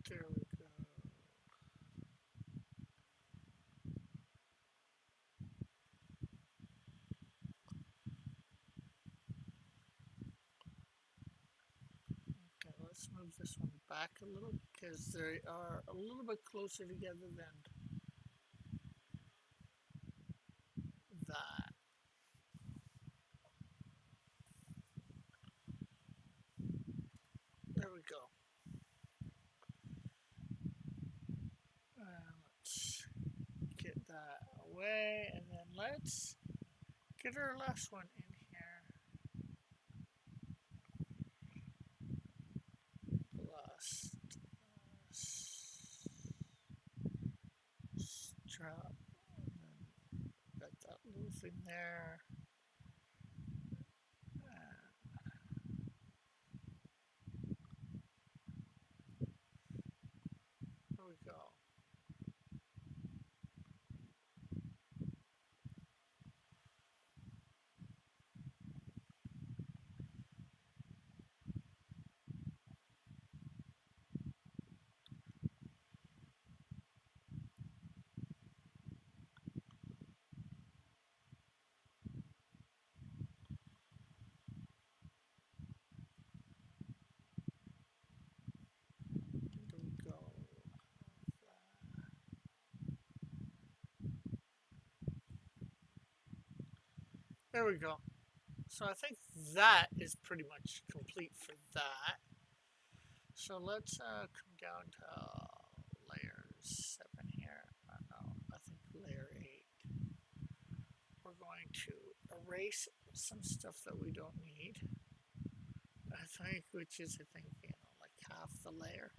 There we go. Okay, let's move this one back a little because they are a little bit closer together than that. There we go. Let's get that away and then let's get our last one in here. Last strap. And then got that loop in there. There we go. There we go. So I think that is pretty much complete for that. So let's come down to layer 7 here. No, I think layer 8. We're going to erase some stuff that we don't need. I think, which is, I think, like half the layer.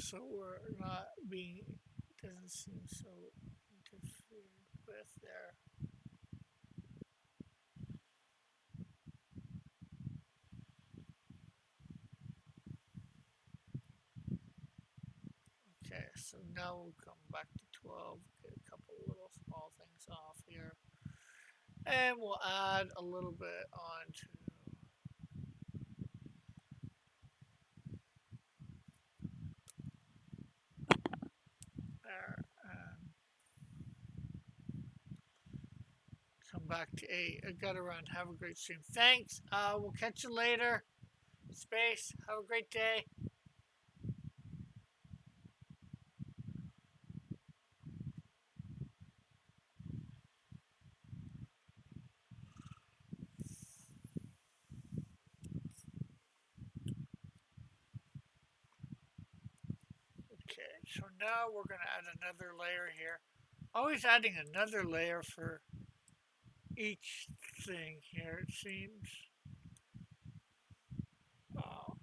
So we're not being, doesn't seem so interfered with there. Okay, so now we'll come back to 12, get a couple little small things off here. And we'll add a little bit onto there. And come back to 8. I got to run. Have a great stream. Thanks. We'll catch you later. Space. Have a great day. Okay, so now we're going to add another layer here. Always adding another layer for each thing here, it seems. Oh.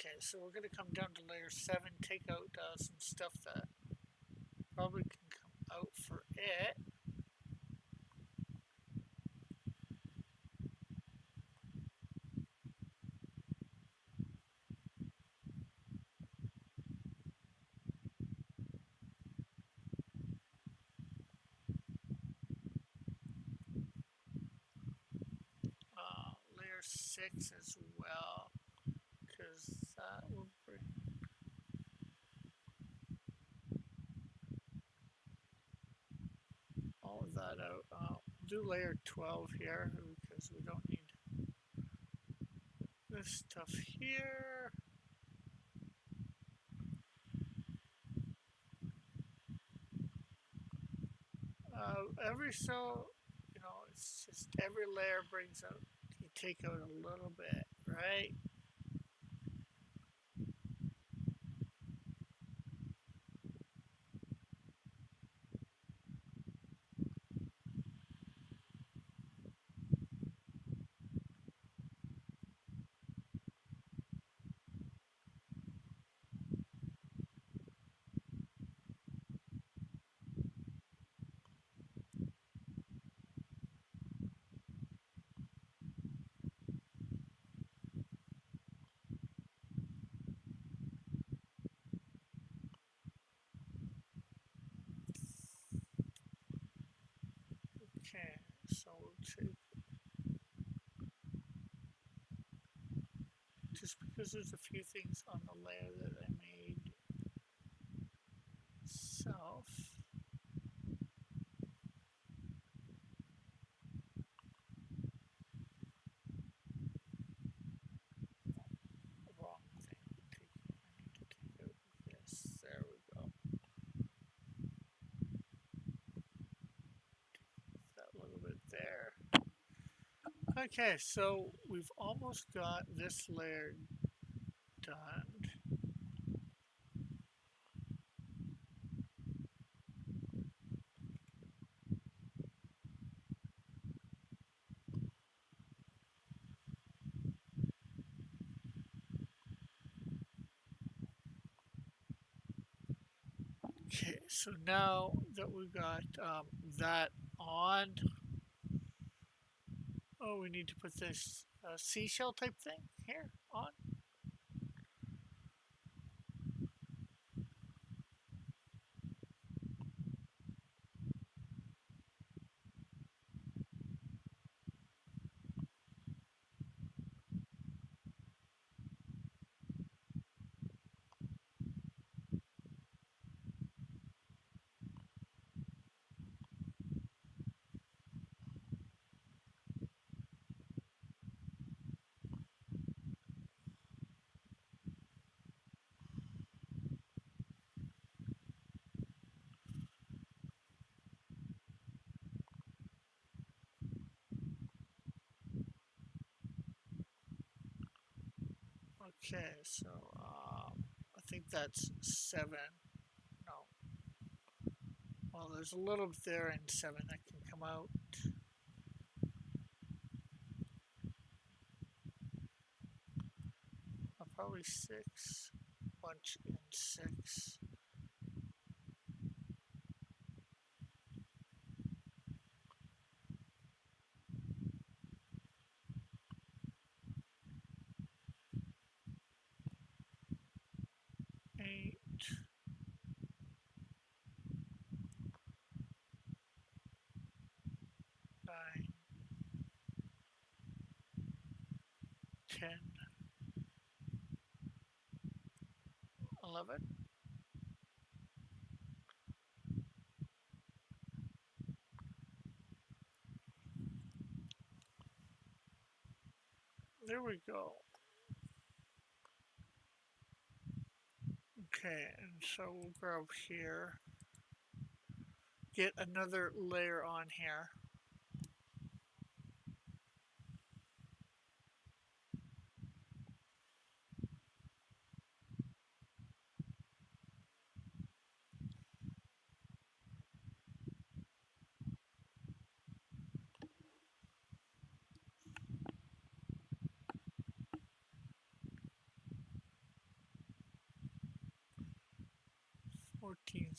Okay, so we're going to come down to layer 7, take out some stuff that probably can come out for it. Layer 6 as well, because that will bring all of that out. Do layer 12 here because we don't need this stuff here. Every so, it's just every layer brings out, you take out a little bit, right? Okay, so we'll take, just because there's a few things on the layer that I made self. Wrong thing. I need to take out this. There we go. That little bit there. Okay, so we've almost got this layer done. Okay, so now that we've got that on, oh, we need to put this seashell type thing here on. Okay, so I think that's 7. No, well, there's a little bit there in 7 that can come out. Probably 6. Bunch in 6. Eight, 9, 10, 11. There we go. Okay, and so we'll grab here. Get another layer on here.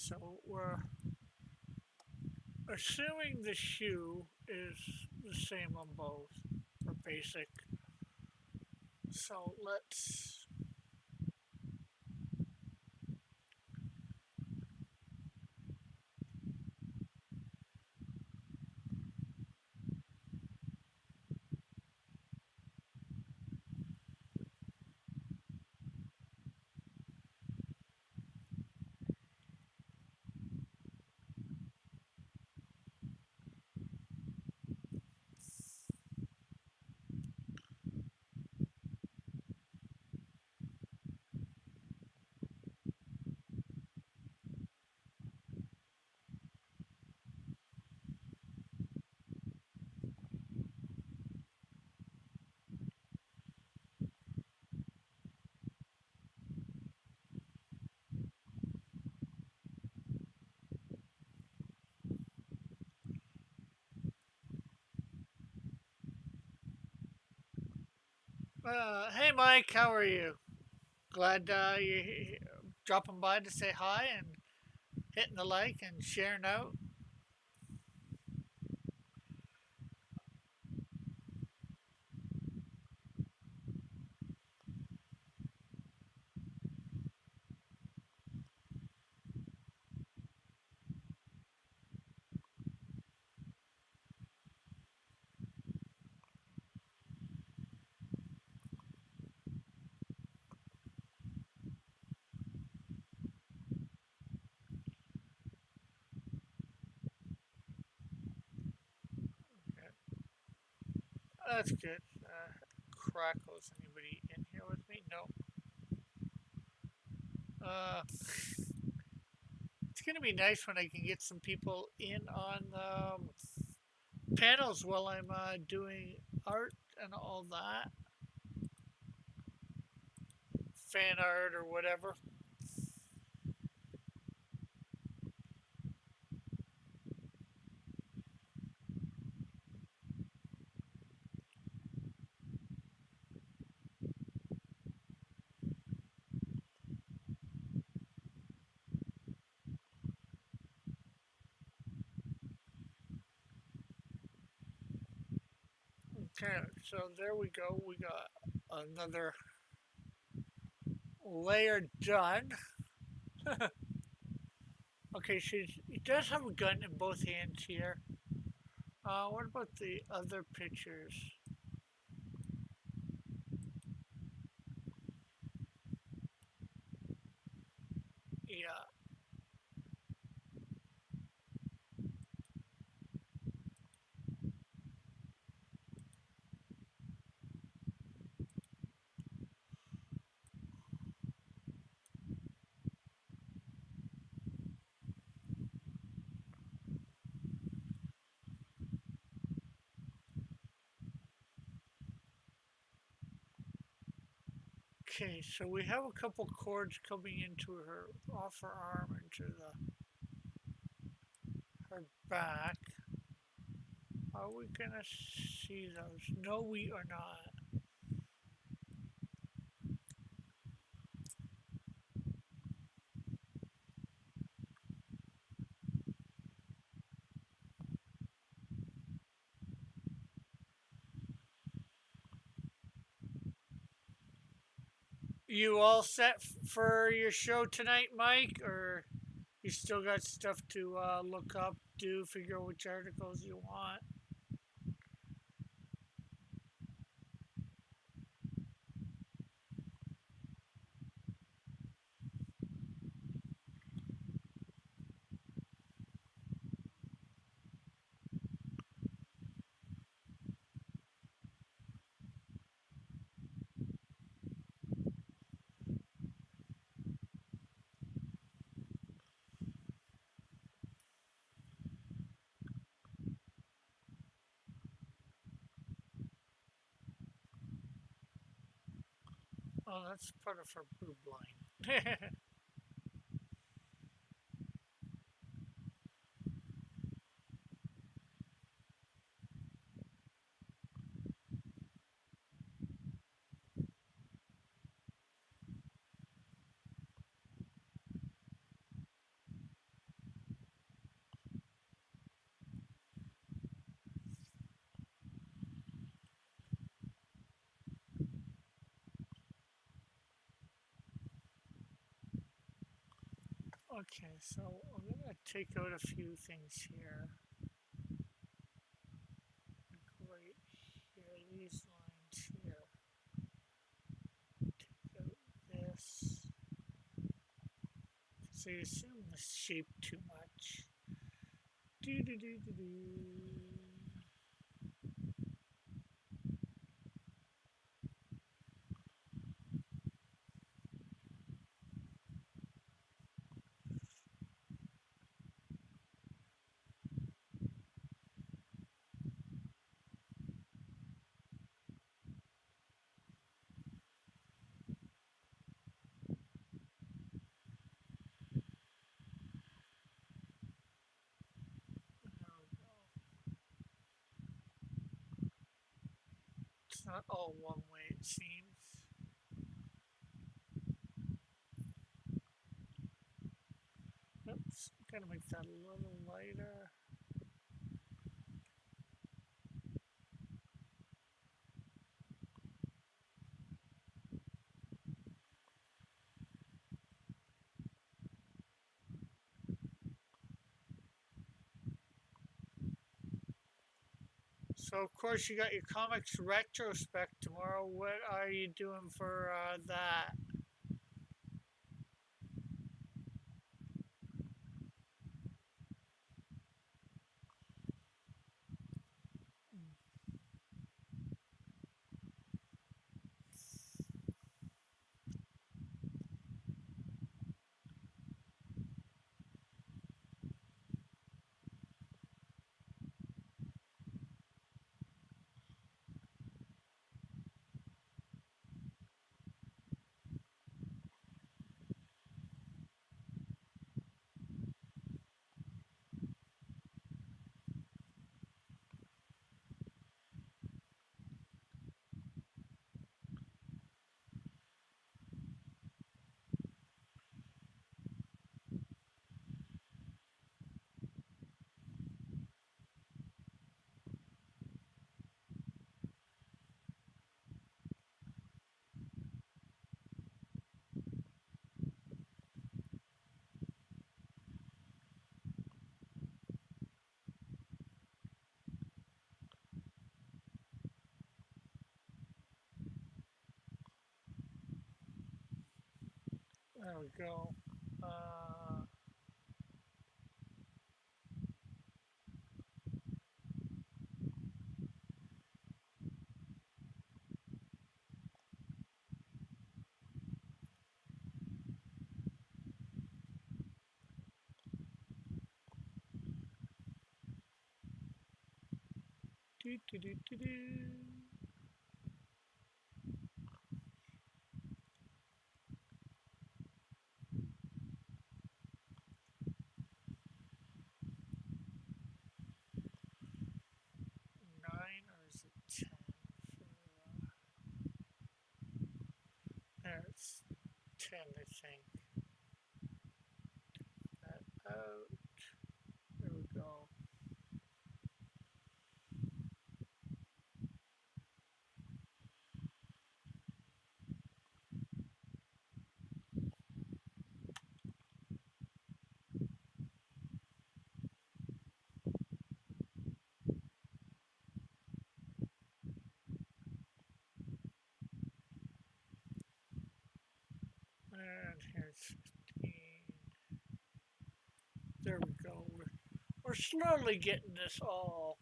So we're assuming the shoe is the same on both for basic. So let's 'Hey Mike, how are you? Glad you dropping by to say hi and hitting the like and sharing out. That's good. Crackles. Anybody in here with me? No. It's gonna be nice when I can get some people in on panels while I'm doing art and all that, fan art or whatever. Okay, so there we go. We got another layer done. Okay, she does have a gun in both hands here. What about the other pictures? Yeah. Okay, so we have a couple cords coming into her off her arm into the her back. Are we gonna see those? No, we are not. You all set for your show tonight, Mike? Or you still got stuff to look up, do, figure out which articles you want? Oh, that's part of her boob line. Okay, so I'm gonna take out a few things here. Right here, these lines here. Take out this. So you assume the shape too much. Do do do do do. There we go. It's not all one way, it seems. Oops, gotta make that a little lighter. So, of course, you got your comics retrospect tomorrow. What are you doing for that? There we go. 9 or is it 10? There, it's 10, I think. That out. There we go. And here's 15. There we go. We're slowly getting this all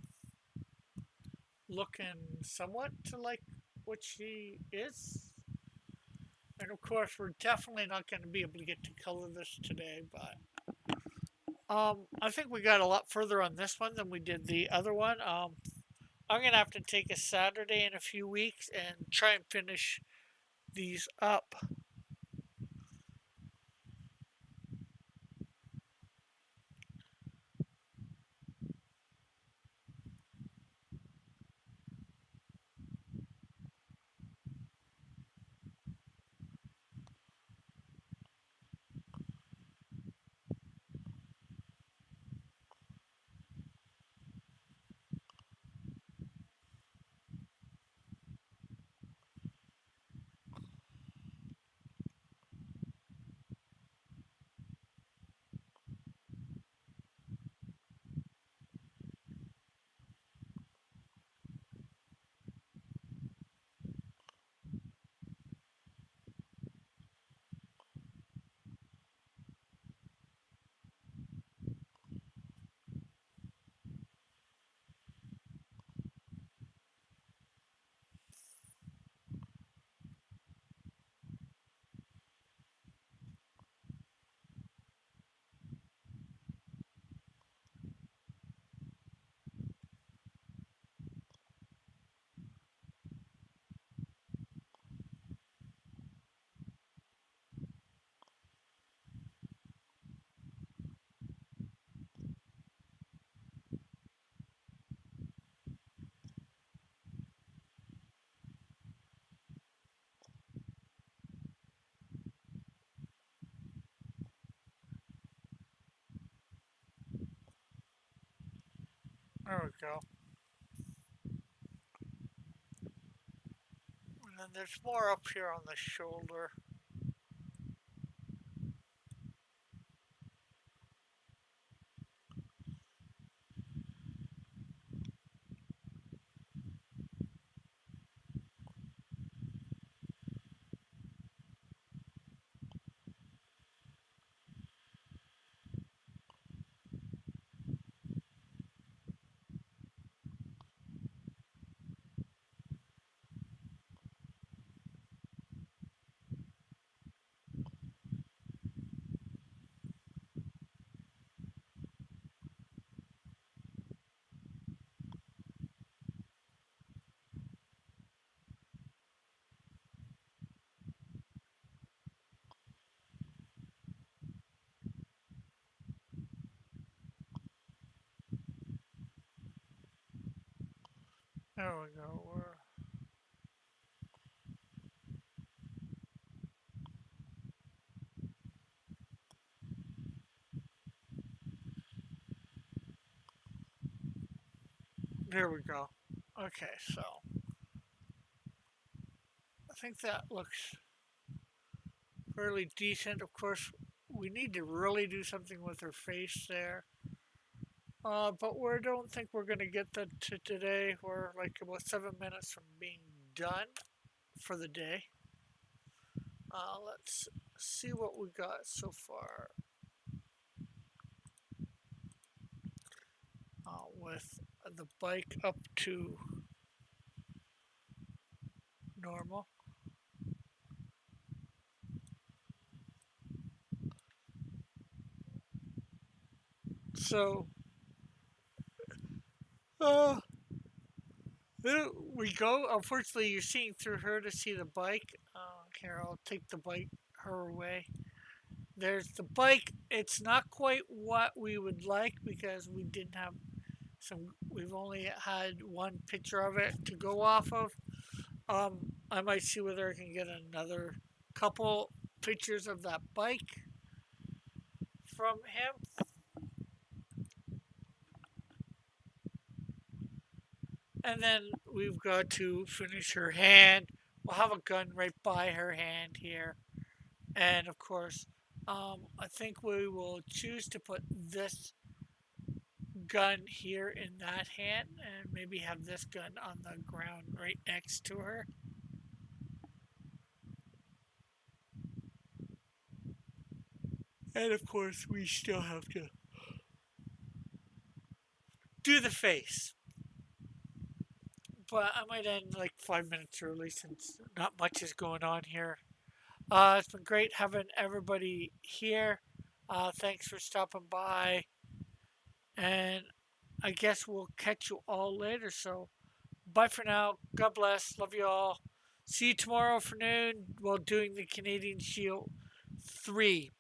looking somewhat to like what she is. And of course, we're definitely not going to be able to get to color this today, but I think we got a lot further on this one than we did the other one. I'm going to have to take a Saturday in a few weeks and try and finish these up. There we go. And then there's more up here on the shoulder. There we go. There we go. Okay, so I think that looks fairly decent. Of course, we need to really do something with her face there. But we don't think we're going to get that to today. We're like about 7 minutes from being done for the day. Let's see what we got so far with the bike up to normal. So, uh, there we go. Unfortunately, you're seeing through her to see the bike. Here, I'll take the bike her away. There's the bike. It's not quite what we would like because we didn't have some. We've only had one picture of it to go off of. I might see whether I can get another couple pictures of that bike from him. And then we've got to finish her hand. We'll have a gun right by her hand here. And of course, I think we will choose to put this gun here in that hand and maybe have this gun on the ground right next to her. And of course, we still have to do the face. But I might end like 5 minutes early since not much is going on here. It's been great having everybody here. Thanks for stopping by. And I guess we'll catch you all later. So bye for now. God bless. Love you all. See you tomorrow afternoon while doing the Canadian Shield 3.